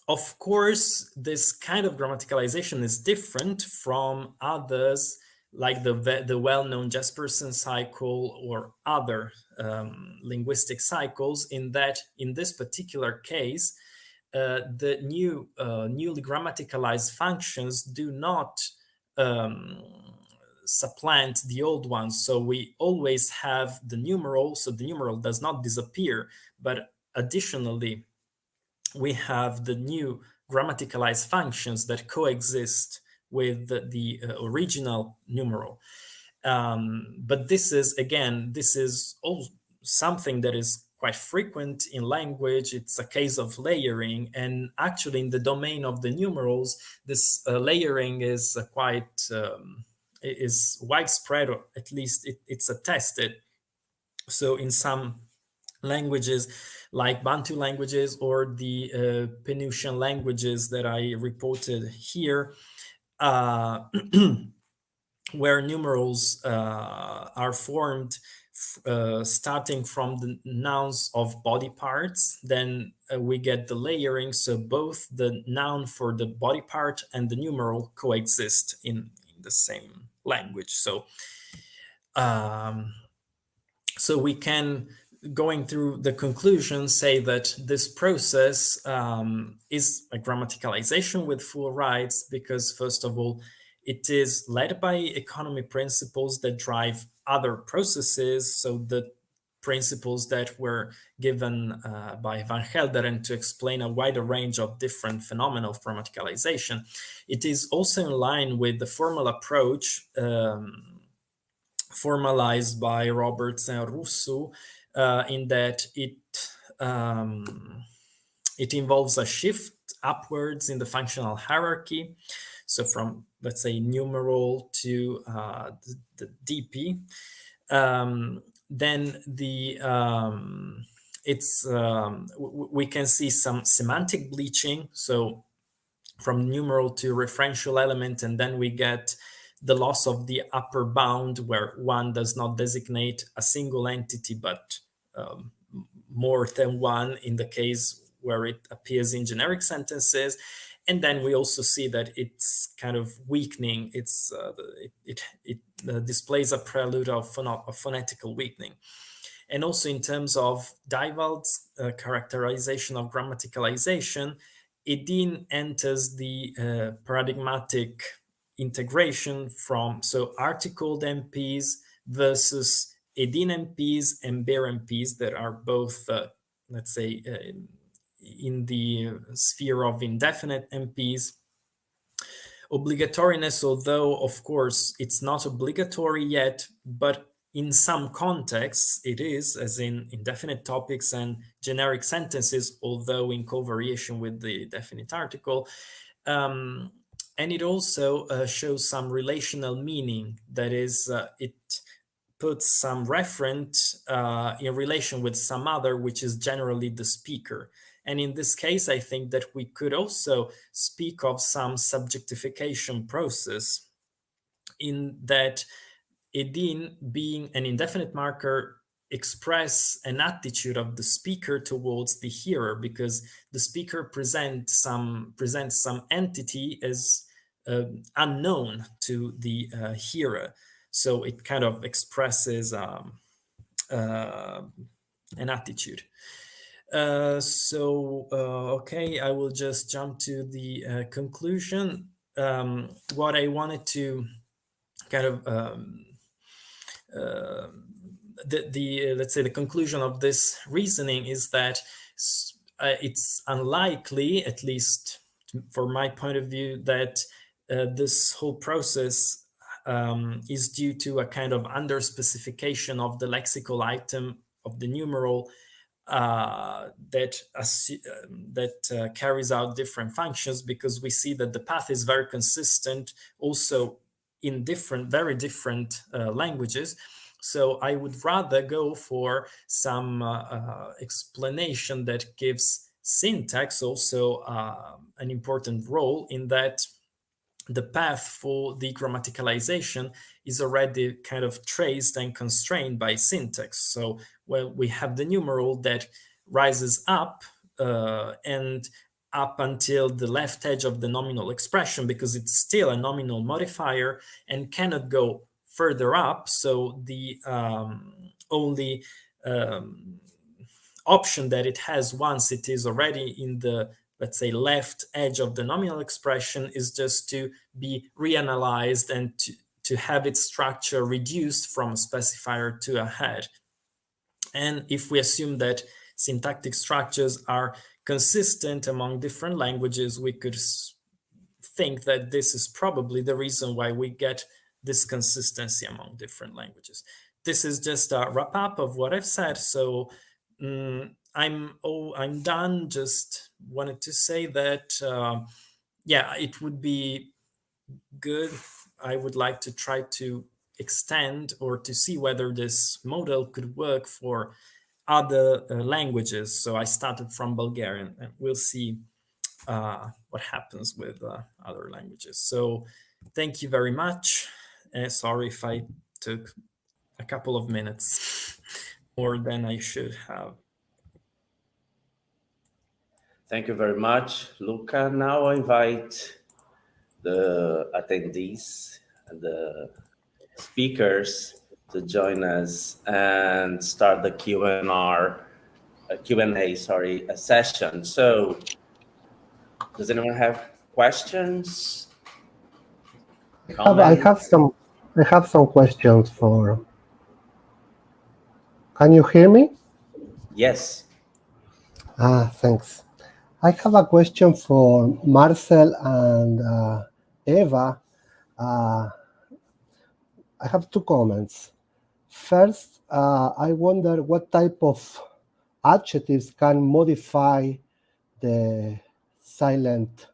[SPEAKER 2] Of course, this kind of grammaticalization is different from others, like the well-known Jespersen cycle or other linguistic cycles, in that in this particular case, the newly grammaticalized functions do not supplant the old ones. So we always have the numeral, so the numeral does not disappear, but additionally, we have the new grammaticalized functions that coexist with the original numeral. But this is, again, this is all something that is quite frequent in language. It's a case of layering, and actually in the domain of the numerals, this layering is quite is widespread, or at least it's attested. So in some languages like Bantu languages or the Penutian languages that I reported here, where numerals are formed starting from the nouns of body parts, then we get the layering. So both the noun for the body part and the numeral coexist in the same language. So so we can, going through the conclusion, say that this process is a grammaticalization with full rights, because first of all, it is led by economy principles that drive other processes. So the principles that were given by Van Helderen to explain a wider range of different phenomena of grammaticalization. It is also in line with the formal approach formalized by Roberts and Rousseau, in that it involves a shift upwards in the functional hierarchy. So from, let's say, numeral to the DP. Then we can see some semantic bleaching. So from numeral to referential element, and then we get the loss of the upper bound, where one does not designate a single entity, but more than one in the case where it appears in generic sentences. And then we also see that it's kind of weakening. It displays a prelude of phonetical weakening. And also in terms of Dywald's characterization of grammaticalization, edine enters the paradigmatic integration from, so articled MPs versus edine MPs and bare MPs that are both, let's say, in the sphere of indefinite MPs. Obligatoriness, although of course it's not obligatory yet, but in some contexts it is, as in indefinite topics and generic sentences, although in covariation with the definite article. And it also shows some relational meaning. That is, it puts some referent in relation with some other, which is generally the speaker. And in this case, I think that we could also speak of some subjectification process, in that edin, being an indefinite marker, express an attitude of the speaker towards the hearer, because the speaker presents some entity as unknown to the hearer. So it kind of expresses an attitude. Okay, I will just jump to the conclusion. What I wanted to kind of let's say the conclusion of this reasoning is that it's unlikely, at least from my point of view, that this whole process is due to a kind of underspecification of the lexical item of the numeral that carries out different functions, because we see that the path is very consistent also in very different languages. So I would rather go for some explanation that gives syntax also an important role, in that the path for the grammaticalization is already kind of traced and constrained by syntax. So we have the numeral that rises up and up until the left edge of the nominal expression, because it's still a nominal modifier and cannot go further up. So the only option that it has once it is already in the, let's say, left edge of the nominal expression is just to be reanalyzed and to have its structure reduced from a specifier to a head. And if we assume that syntactic structures are consistent among different languages, we could think that this is probably the reason why we get this consistency among different languages. This is just a wrap up of what I've said. So I'm done. Just wanted to say that, yeah, it would be good. I would like to try to extend or to see whether this model could work for other languages. So I started from Bulgarian, and we'll see what happens with other languages. So thank you very much. Sorry if I took a couple of minutes more than I should have.
[SPEAKER 1] Thank you very much, Luca. Now I invite the attendees and the speakers to join us and start the Q&A session. So does anyone have questions?
[SPEAKER 5] I have some questions for. Can you hear me?
[SPEAKER 1] Yes.
[SPEAKER 5] Thanks. I have a question for Marcel and Eva. I have two comments. First, I wonder what type of adjectives can modify the silent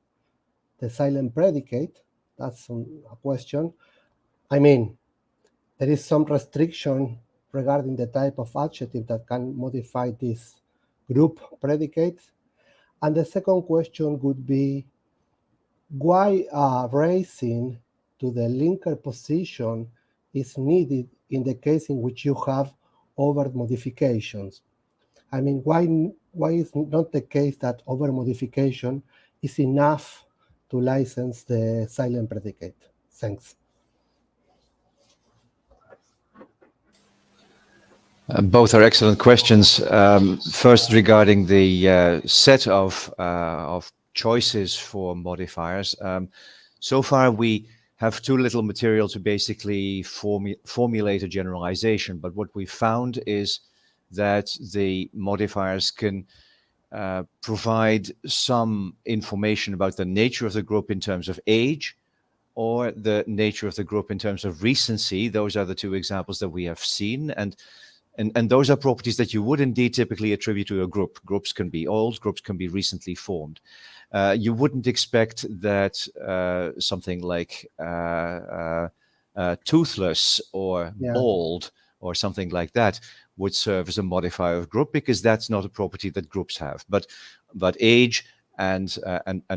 [SPEAKER 5] predicate. That's a question. I mean, there is some restriction regarding the type of adjective that can modify this group predicate. And the second question would be, why raising to the linker position is needed in the case in which you have over modifications? I mean, why is not the case that over modification is enough to license the silent predicate? Thanks.
[SPEAKER 6] Both are excellent questions. First, regarding the set of choices for modifiers. So far, we have too little material to basically formulate a generalization. But what we found is that the modifiers can provide some information about the nature of the group in terms of age, or the nature of the group in terms of recency. Those are the two examples that we have seen. And And those are properties that you would indeed typically attribute to a group. Groups can be old, groups can be recently formed. You wouldn't expect that something like toothless or
[SPEAKER 5] Yeah.
[SPEAKER 6] bald or something like that would serve as a modifier of group, because that's not a property that groups have. But age and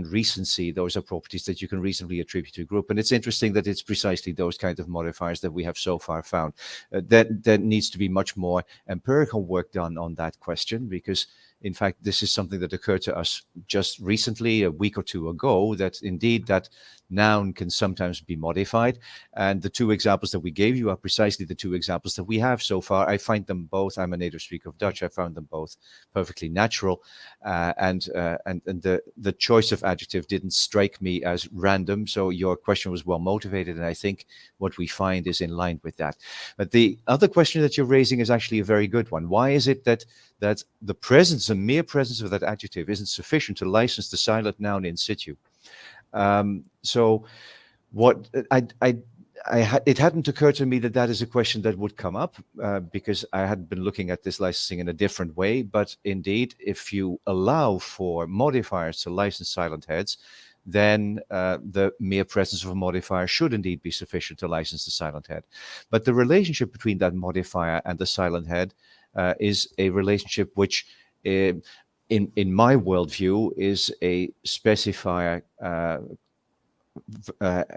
[SPEAKER 6] recency, those are properties that you can reasonably attribute to a group. And it's interesting that it's precisely those kinds of modifiers that we have so far found. There needs to be much more empirical work done on that question, because in fact, this is something that occurred to us just recently, a week or two ago, that indeed that noun can sometimes be modified. And the two examples that we gave you are precisely the two examples that we have so far. I find them both, I'm a native speaker of Dutch, I found them both perfectly natural. And the choice of adjective didn't strike me as random. So your question was well motivated, and I think what we find is in line with that. But the other question that you're raising is actually a very good one. Why is it that the presence, the mere presence of that adjective isn't sufficient to license the silent noun in situ? So what it hadn't occurred to me that that is a question that would come up, because I had been looking at this licensing in a different way. But indeed, if you allow for modifiers to license silent heads, then the mere presence of a modifier should indeed be sufficient to license the silent head. But the relationship between that modifier and the silent head is a relationship which, in my worldview, is a specifier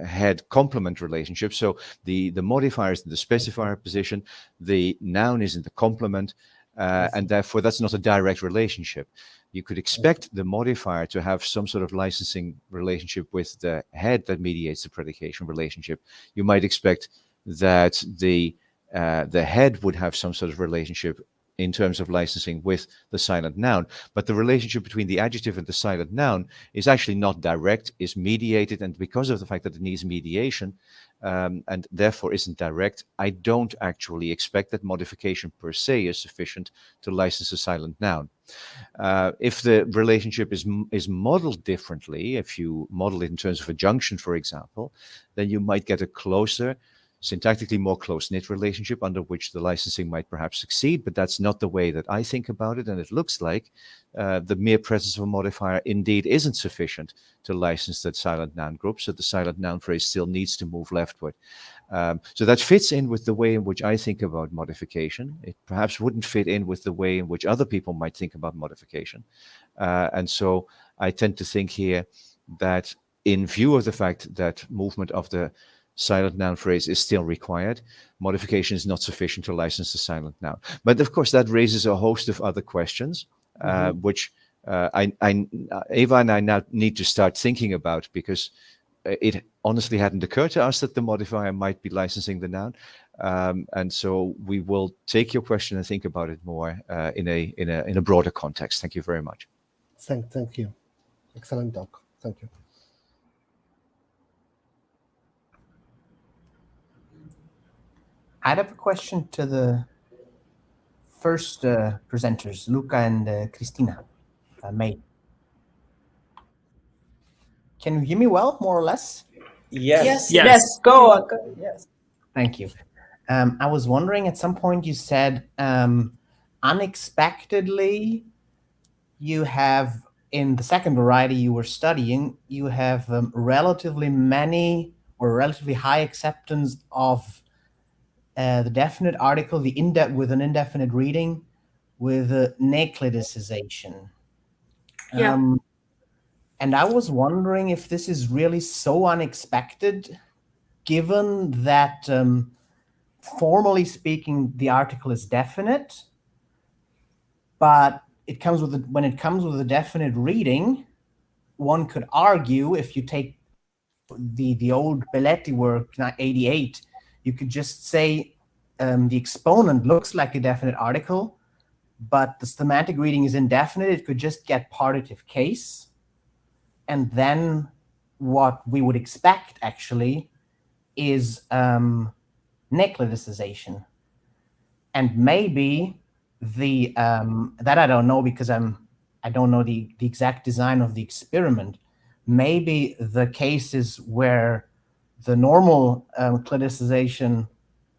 [SPEAKER 6] head complement relationship. So the modifier is in the specifier position, the noun is in the complement, and therefore that's not a direct relationship. You could expect the modifier to have some sort of licensing relationship with the head that mediates the predication relationship. You might expect that the head would have some sort of relationship in terms of licensing with the silent noun, but the relationship between the adjective and the silent noun is actually not direct, is mediated, and because of the fact that it needs mediation, and therefore isn't direct, I don't actually expect that modification per se is sufficient to license a silent noun. If the relationship is modeled differently, if you model it in terms of a junction, for example, then you might get a closer, syntactically more close-knit relationship under which the licensing might perhaps succeed, but that's not the way that I think about it. And it looks like the mere presence of a modifier indeed isn't sufficient to license that silent noun group, so the silent noun phrase still needs to move leftward. So that fits in with the way in which I think about modification. It perhaps wouldn't fit in with the way in which other people might think about modification. And so I tend to think here that in view of the fact that movement of the silent noun phrase is still required, modification is not sufficient to license the silent noun. But of course, that raises a host of other questions, which Eva and I now need to start thinking about, because it honestly hadn't occurred to us that the modifier might be licensing the noun. And so we will take your question and think about it more in a broader context. Thank you very much.
[SPEAKER 5] Thank you. Excellent talk. Thank you.
[SPEAKER 7] I'd have a question to the first presenters, Luca and Christina, if I may. Can you hear me well, more or less?
[SPEAKER 1] Yes.
[SPEAKER 3] Yes.
[SPEAKER 7] Go. Yes. Thank you. I was wondering, at some point you said unexpectedly you have, in the second variety you were studying, you have relatively many or relatively high acceptance of the definite article, with an indefinite reading, with necliticization.
[SPEAKER 3] Yeah.
[SPEAKER 7] And I was wondering if this is really so unexpected, given that formally speaking, the article is definite, but when it comes with a definite reading, one could argue, if you take the old Belletti work, 88, you could just say the exponent looks like a definite article, but the semantic reading is indefinite. It could just get partitive case. And then what we would expect, actually, is necliticization. And maybe that I don't know, because I don't know the exact design of the experiment. Maybe the cases where the normal cliticization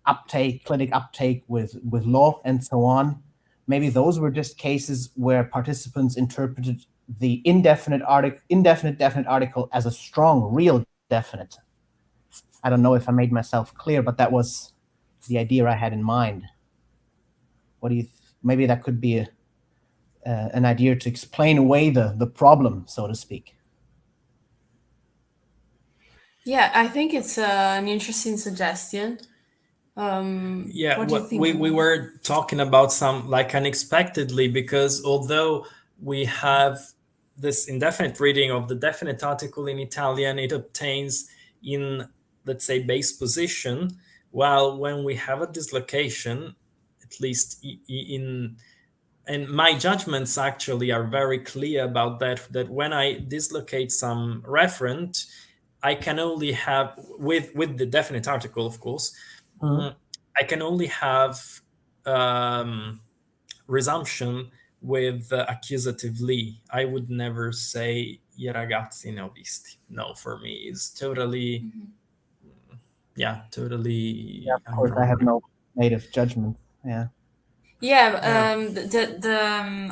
[SPEAKER 7] uptake, clinic uptake with law and so on. Maybe those were just cases where participants interpreted the indefinite definite article as a strong, real definite. I don't know if I made myself clear, but that was the idea I had in mind. What do you? Maybe that could be an idea to explain away the problem, so to speak.
[SPEAKER 3] Yeah, I think it's an interesting suggestion.
[SPEAKER 2] Yeah,
[SPEAKER 3] what do you think?
[SPEAKER 2] we were talking about some like unexpectedly, because although we have this indefinite reading of the definite article in Italian, it obtains in, let's say, base position, while when we have a dislocation, at least in, and my judgments actually are very clear about that when I dislocate some referent, I can only have, with the definite article, of course, I can only have resumption with accusatively. I would never say I ragazzi ne ho visti. No, for me is totally, totally
[SPEAKER 7] Yeah, of course, I have no native judgment. Yeah.
[SPEAKER 3] Yeah,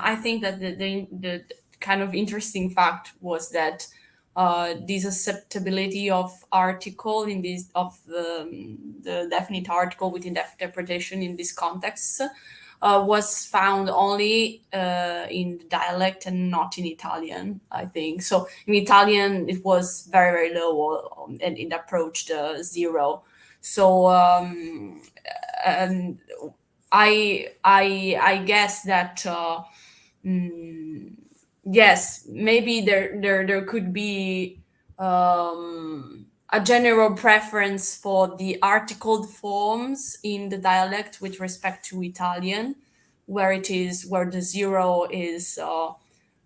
[SPEAKER 3] I think that the kind of interesting fact was that this susceptibility of article in this of the definite article with interpretation in this context was found only in dialect and not in Italian, I think. So in Italian, it was very, very low, and it approached zero. So and I guess that yes, maybe there could be a general preference for the articled forms in the dialect with respect to Italian, where the zero is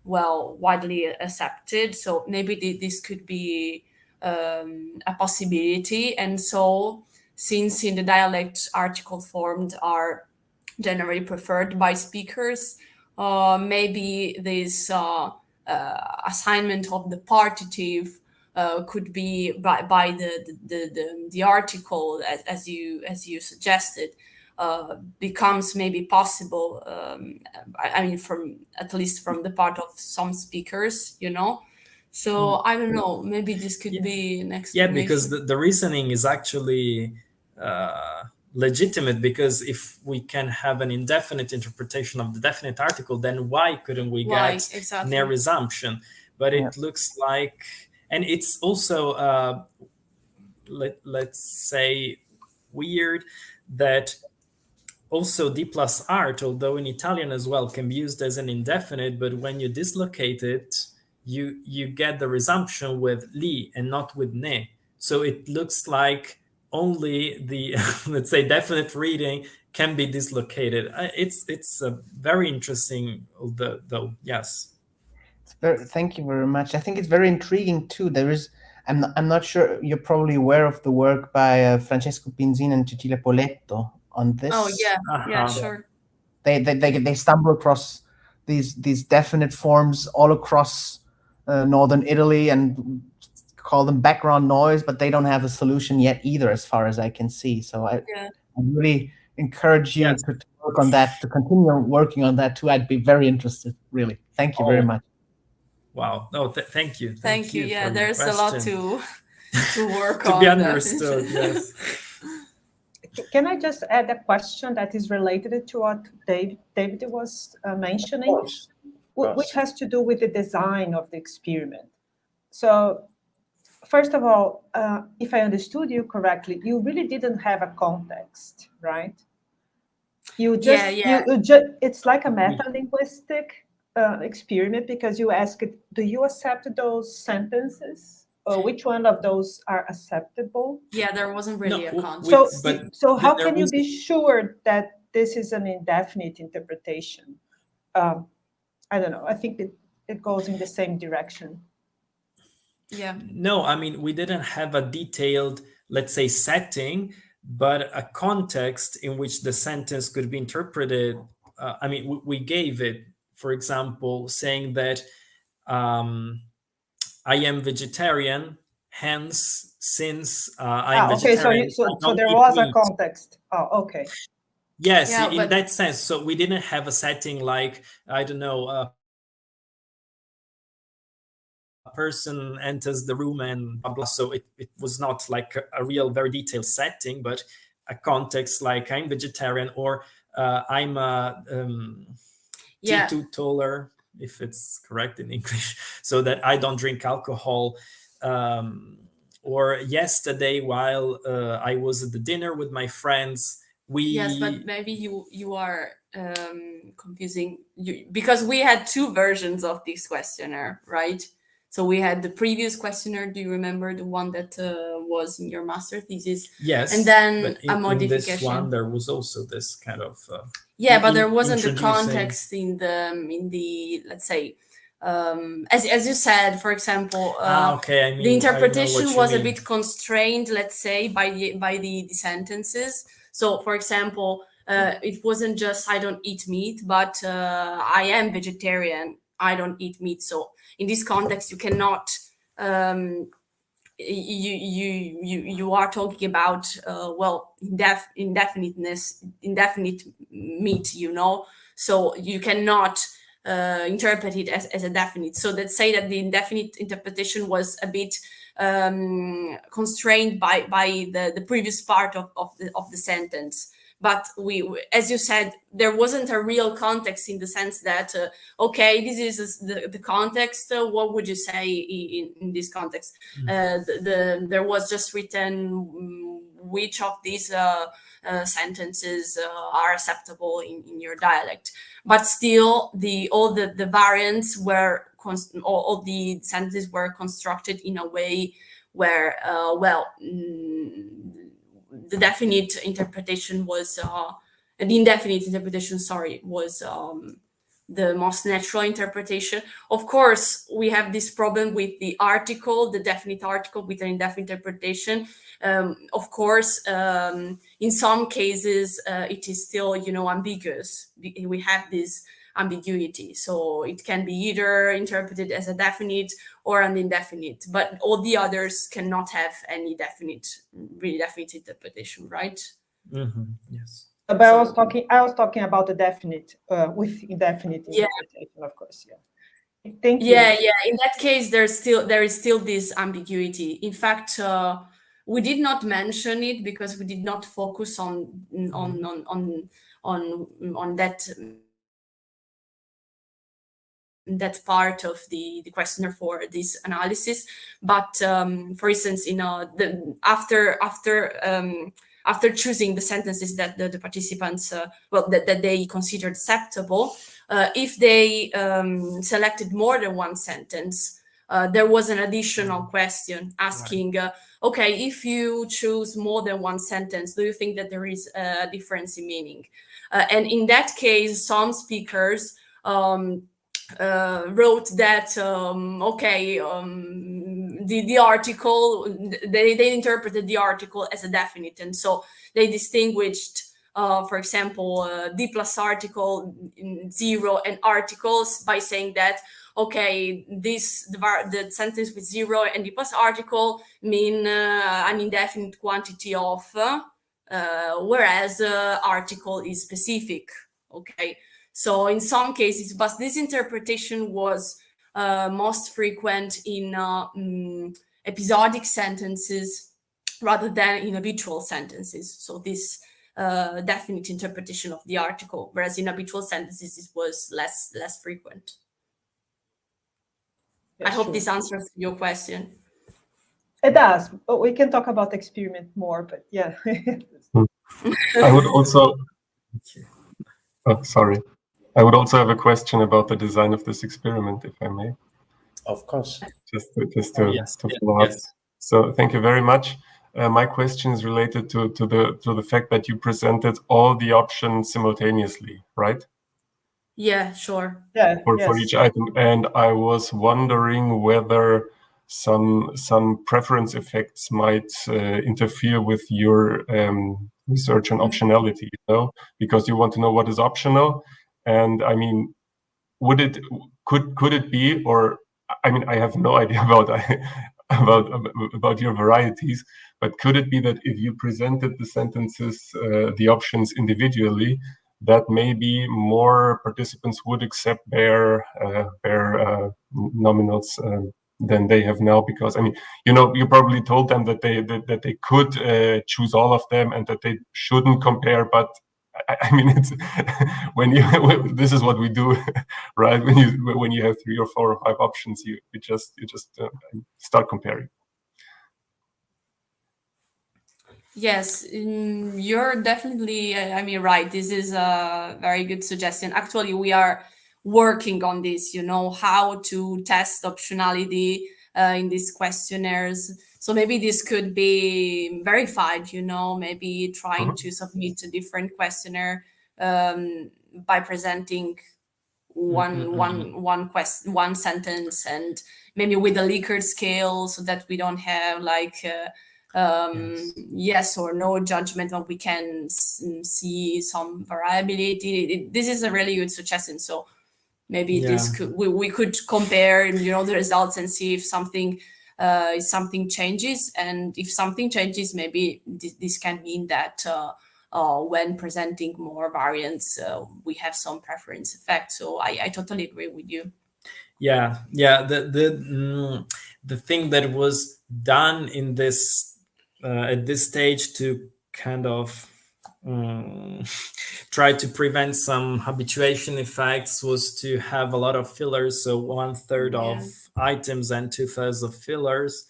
[SPEAKER 3] well widely accepted. So maybe this could be a possibility. And so, since in the dialect article formed are generally preferred by speakers, maybe this assignment of the partitive could be by the article, as you suggested, becomes maybe possible. I mean, from at least from the part of some speakers, you know. So I don't know. Maybe this could be an explanation.
[SPEAKER 2] Yeah, because the reasoning is actually legitimate, because if we can have an indefinite interpretation of the definite article, then why couldn't we get near resumption? But it looks like, and it's also let's say weird that also D plus art, although in Italian as well, can be used as an indefinite, but when you dislocate it, you get the resumption with li and not with ne. So it looks like only the let's say definite reading can be dislocated. It's a very interesting, though. Yes.
[SPEAKER 7] Thank you very much. I think it's very intriguing too. I'm not sure, you're probably aware of the work by Francesco Pinzin and Cecilia Poletto on this.
[SPEAKER 3] Oh yeah, yeah, sure.
[SPEAKER 7] They stumble across these definite forms all across northern Italy and call them background noise, but they don't have a solution yet either, as far as I can see. So I really encourage you to work on that, to continue working on that too. I'd be very interested, really. Thank you very much.
[SPEAKER 2] Wow. No, thank you.
[SPEAKER 3] Thank you. Yeah, there's a lot to work
[SPEAKER 2] to
[SPEAKER 3] on.
[SPEAKER 2] be understood, yes.
[SPEAKER 8] Can I just add a question that is related to what David was mentioning, which has to do with the design of the experiment? So, first of all, if I understood you correctly, you really didn't have a context, right? You just, it's like a meta-linguistic experiment, because you asked, do you accept those sentences? Or which one of those are acceptable?
[SPEAKER 3] Yeah, there wasn't really a context.
[SPEAKER 8] So how can you be sure that this is an indefinite interpretation? I don't know. I think it goes in the same direction.
[SPEAKER 3] Yeah.
[SPEAKER 2] No, I mean, we didn't have a detailed, let's say, setting, but a context in which the sentence could be interpreted. I mean, we gave it, for example, saying that I am vegetarian, Hence, since I'm
[SPEAKER 8] Okay,
[SPEAKER 2] vegetarian,
[SPEAKER 8] so there was a context. Oh, okay.
[SPEAKER 2] Yes,
[SPEAKER 3] Yeah,
[SPEAKER 2] in that sense. So we didn't have a setting like, I don't know, a person enters the room and blah, blah. So it was not like a real, very detailed setting, but a context like I'm vegetarian, or I'm a teetotaler, if it's correct in English, so that I don't drink alcohol. Or yesterday, while I was at the dinner with my friends,
[SPEAKER 3] Yes, but maybe you are confusing because we had two versions of this questionnaire, right? So we had the previous questionnaire. Do you remember the one that was in your master thesis?
[SPEAKER 2] Yes.
[SPEAKER 3] And then
[SPEAKER 2] but
[SPEAKER 3] a modification.
[SPEAKER 2] In this one, there was also this kind of.
[SPEAKER 3] But there wasn't the context in the let's say, as you said, for example,
[SPEAKER 2] okay. I mean,
[SPEAKER 3] the interpretation was a bit constrained, let's say, by the sentences. So, for example, it wasn't just I don't eat meat, but I am vegetarian. I don't eat meat. So, in this context, you cannot. You are talking about indefinite meat, so you cannot interpret it as a definite. So let's say that the indefinite interpretation was a bit constrained by the previous part of the sentence. But as you said, there wasn't a real context in the sense that, okay, this is the context. What would you say in this context? There was just written which of these sentences are acceptable in your dialect. But still, all the variants were, all the sentences were constructed in a way where, the definite interpretation was the indefinite interpretation, was the most natural interpretation. Of course, we have this problem with the article, the definite article with an indefinite interpretation. Of course, in some cases, it is still, ambiguous. We have this ambiguity. So it can be either interpreted as a definite or an indefinite, but all the others cannot have any really definite interpretation, right?
[SPEAKER 2] Mm-hmm. Yes.
[SPEAKER 8] But I was talking about the definite with indefinite interpretation, of course. Yeah. Thank you.
[SPEAKER 3] Yeah. In that case, there is still this ambiguity. In fact, we did not mention it because we did not focus on that part of the questionnaire for this analysis. But for instance, after choosing the sentences that the participants that they considered acceptable, if they selected more than one sentence, there was an additional question asking, okay, if you choose more than one sentence, do you think that there is a difference in meaning? And in that case, some speakers wrote that the article, they interpreted the article as a definite, and so they distinguished, for example, D plus article, zero, and articles by saying that, okay, the sentence with zero and D plus article mean an indefinite quantity of, whereas article is specific. Okay. So in some cases, but this interpretation was most frequent in episodic sentences rather than in habitual sentences. So this definite interpretation of the article, whereas in habitual sentences, it was less frequent. Yeah, I hope this answers your question.
[SPEAKER 8] It does, but we can talk about the experiment more, but yeah.
[SPEAKER 9] I would also... Oh, sorry. I would also have a question about the design of this experiment, if I may.
[SPEAKER 1] Of course.
[SPEAKER 9] Just to follow up. So thank you very much. My question is related to the fact that you presented all the options simultaneously, right?
[SPEAKER 3] Yeah, sure.
[SPEAKER 8] Yeah.
[SPEAKER 9] For each item, and I was wondering whether some preference effects might interfere with your research on optionality, because you want to know what is optional. And I mean, could it be, or I mean, I have no idea about about your varieties. But could it be that if you presented the sentences, the options individually, that maybe more participants would accept their nominals than they have now? Because I mean, you probably told them that they could choose all of them and that they shouldn't compare, but I mean, it's this is what we do, right? When you have 3 or 4 or 5 options, you just start comparing.
[SPEAKER 3] Yes, you're definitely, I mean, right. This is a very good suggestion. Actually, we are working on this, how to test optionality in these questionnaires. So maybe this could be verified, maybe trying to submit a different questionnaire by presenting one sentence, and maybe with a Likert scale, so that we don't have like yes or no judgment, but we can see some variability. This is a really good suggestion. So maybe we could compare the results and see if something changes, and if something changes, maybe this can mean that when presenting more variants, we have some preference effect. So I totally agree with you.
[SPEAKER 2] Yeah. The thing that was done in this at this stage to kind of try to prevent some habituation effects was to have a lot of fillers, so 1/3 of items and 2/3 of fillers.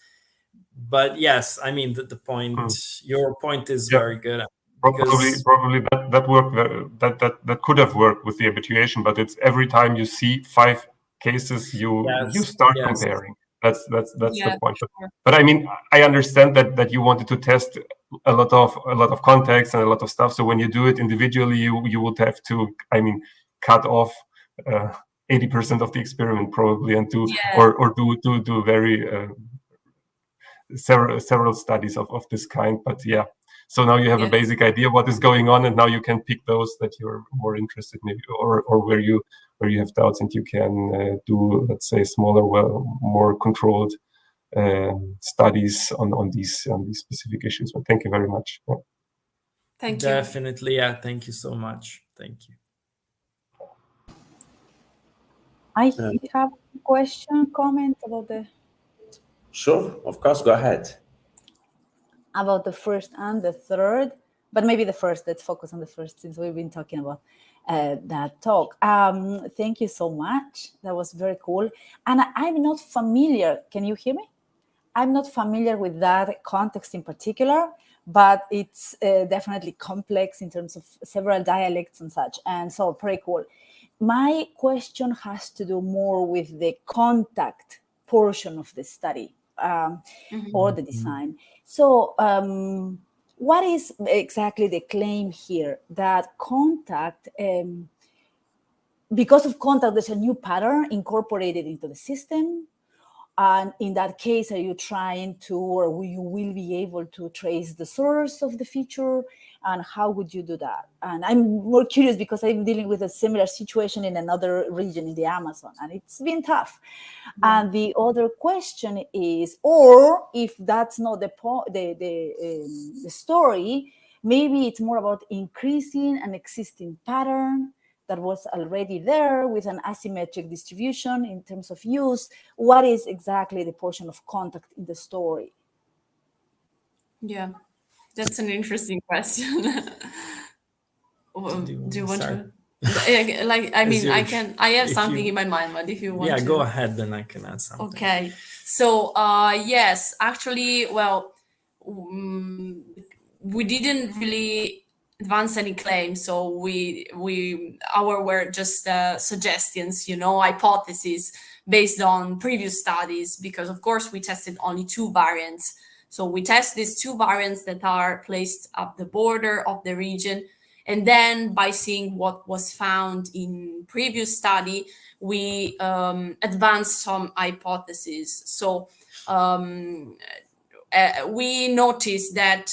[SPEAKER 2] But yes, I mean the point, your point is very good.
[SPEAKER 9] Probably that worked. That could have worked with the habituation, but it's every time you see 5 cases, you start comparing. That's the point. But I mean, I understand that you wanted to test a lot of context and a lot of stuff. So when you do it individually, you would have to, I mean, cut off 80% of the experiment probably, and or do very several studies of this kind. But yeah. So now you have a basic idea what is going on, and now you can pick those that you're more interested in, or where you have doubts, and you can do, let's say, smaller, more controlled studies on these specific issues. But thank you very much.
[SPEAKER 3] Thank you.
[SPEAKER 2] Definitely, Thank you so much. Thank you.
[SPEAKER 10] I have a question, comment about the.
[SPEAKER 1] Sure, of course, go ahead.
[SPEAKER 10] About the first and the third, but maybe the first. Let's focus on the first, since we've been talking about that talk. Thank you so much. That was very cool. And I'm not familiar. Can you hear me? I'm not familiar with that context in particular, but it's definitely complex in terms of several dialects and such. And so pretty cool. My question has to do more with the contact portion of the study. Or the design. So what is exactly the claim here? That contact, because of contact, there's a new pattern incorporated into the system. And in that case, are you trying to, or you will be able to trace the source of the feature? And how would you do that? And I'm more curious because I'm dealing with a similar situation in another region in the Amazon, and it's been tough. And the other question is, or if that's not the story, maybe it's more about increasing an existing pattern that was already there with an asymmetric distribution in terms of use. What is exactly the portion of contact in the story?
[SPEAKER 3] Yeah, that's an interesting question. Do you want to? Like, I mean, I have something in my mind, but if you want to.
[SPEAKER 2] Yeah, go ahead, then I can add something.
[SPEAKER 3] Okay. So, yes, actually, well, we didn't really advance any claims. So our were just suggestions, hypotheses based on previous studies, because of course we tested only 2 variants. So we test these 2 variants that are placed at the border of the region. And then by seeing what was found in previous study, we advanced some hypotheses. So we noticed that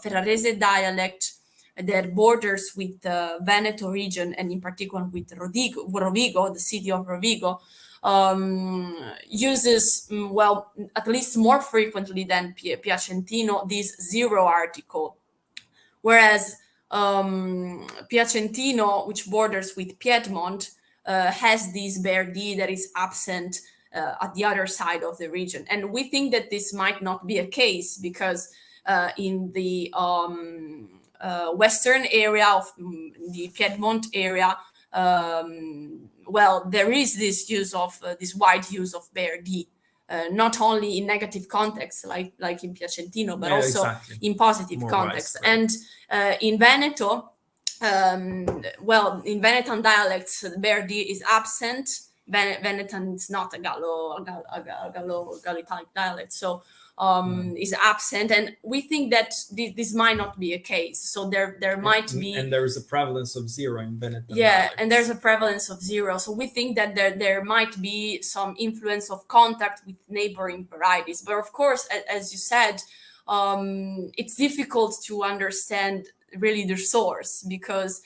[SPEAKER 3] Ferrarese dialect that borders with the Veneto region, and in particular with Rovigo, the city of Rovigo, uses, well, at least more frequently than Piacentino, this zero article. Whereas Piacentino, which borders with Piedmont, has this bare D that is absent at the other side of the region. And we think that this might not be a case because in the western area of the Piedmont area, well, there is this use of this wide use of bare D. Not only in negative context, like in Piacentino, but also in positive context. And in Veneto, well, in Venetan dialects, the bare D is absent. Venetan is not a Gallo-Italic dialect, so is absent, and we think that this might not be a case. So there might be,
[SPEAKER 2] and there is a prevalence of zero in Venetan.
[SPEAKER 3] Yeah,
[SPEAKER 2] dialects.
[SPEAKER 3] and there's a prevalence of zero. So we think that there might be some influence of contact with neighboring varieties. But of course, as you said, it's difficult to understand really the source because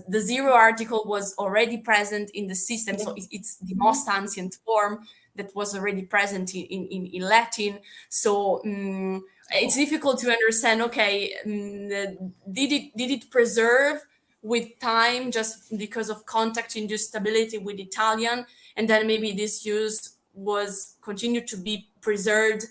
[SPEAKER 3] the zero article was already present in the system, so it's the most ancient form that was already present in Latin. So it's difficult to understand, okay, did it preserve with time just because of contact-induced stability with Italian, and then maybe this use was continued to be preserved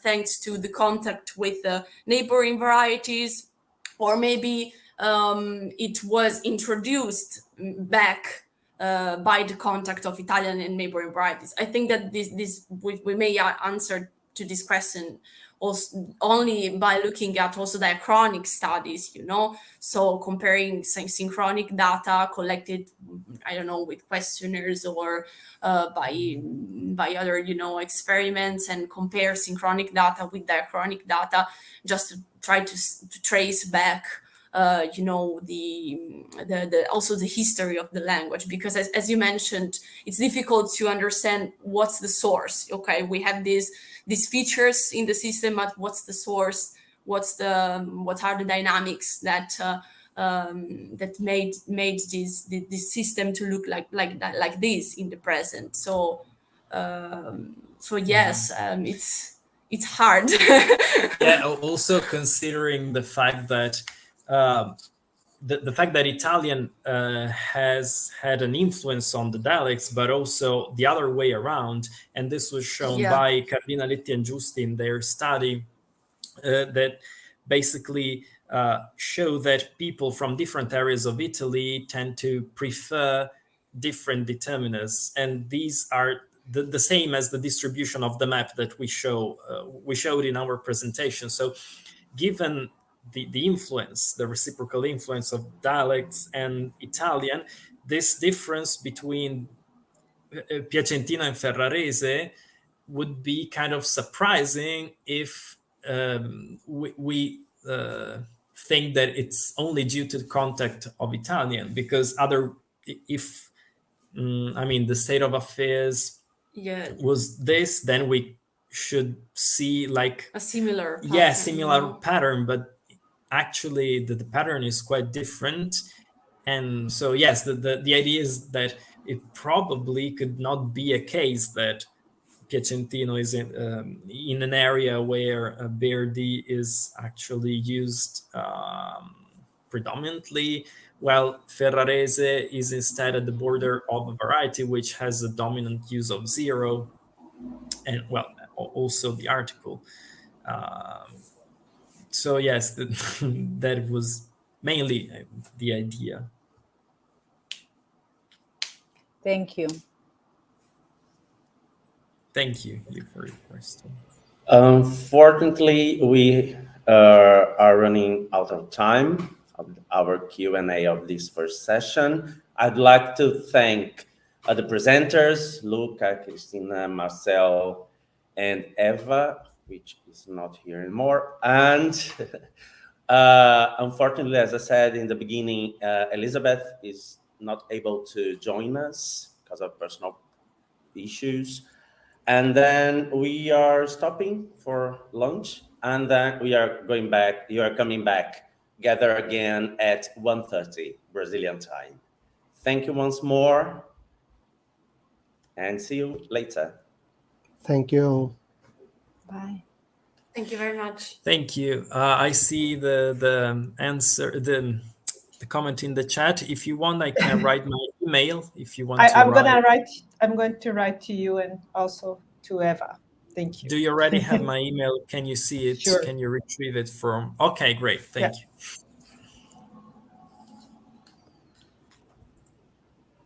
[SPEAKER 3] thanks to the contact with neighboring varieties, or maybe it was introduced back by the contact of Italian and neighboring varieties. I think that we may answer to this question also only by looking at also diachronic studies, so comparing synchronic data collected, I don't know, with questionnaires or by other, experiments, and compare synchronic data with diachronic data, just to try to trace back the also the history of the language, because as you mentioned, it's difficult to understand what's the source. Okay, we have these features in the system, but what's the source? What are the dynamics that that made this system to look like this in the present? So yes, it's hard.
[SPEAKER 2] Yeah, also considering the fact that the fact that Italian has had an influence on the dialects, but also the other way around, and this was shown by Cardinaletti and Giusti in their study, that basically show that people from different areas of Italy tend to prefer different determiners, and these are the same as the distribution of the map that we showed in our presentation. So given the influence, the reciprocal influence of dialects and Italian, this difference between Piacentino and Ferrarese would be kind of surprising if we think that it's only due to the contact of Italian, because if the state of affairs was this, then we should see like
[SPEAKER 3] a similar pattern,
[SPEAKER 2] similar pattern, but actually the pattern is quite different. And so yes, the idea is that it probably could not be a case that Piacentino is in an area where bare D is actually used predominantly, while Ferrarese is instead at the border of a variety which has a dominant use of zero, and well, also the article. So yes, that was mainly the idea.
[SPEAKER 10] Thank you.
[SPEAKER 2] Thank you for your question.
[SPEAKER 1] Unfortunately, we are running out of time of our Q&A of this first session. I'd like to thank the presenters, Luca, Cristina, Marcel, and Eva, which is not here anymore. And unfortunately, as I said in the beginning, Elizabeth is not able to join us because of personal issues. And then we are stopping for lunch, and then we are going back. You are coming back, gather again at 1:30 Brazilian time. Thank you once more. and see you later.
[SPEAKER 5] Thank you.
[SPEAKER 10] Bye.
[SPEAKER 4] Thank you very much.
[SPEAKER 2] Thank you. I see the answer, the comment in the chat. If you want, I can write my email if you want to
[SPEAKER 8] I'm
[SPEAKER 2] write.
[SPEAKER 8] going to write to you and also to Eva. Thank you.
[SPEAKER 2] Do you already have my email? Can you see it?
[SPEAKER 8] Sure.
[SPEAKER 2] Can you retrieve it from? Okay, great. Thank you.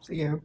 [SPEAKER 7] See you.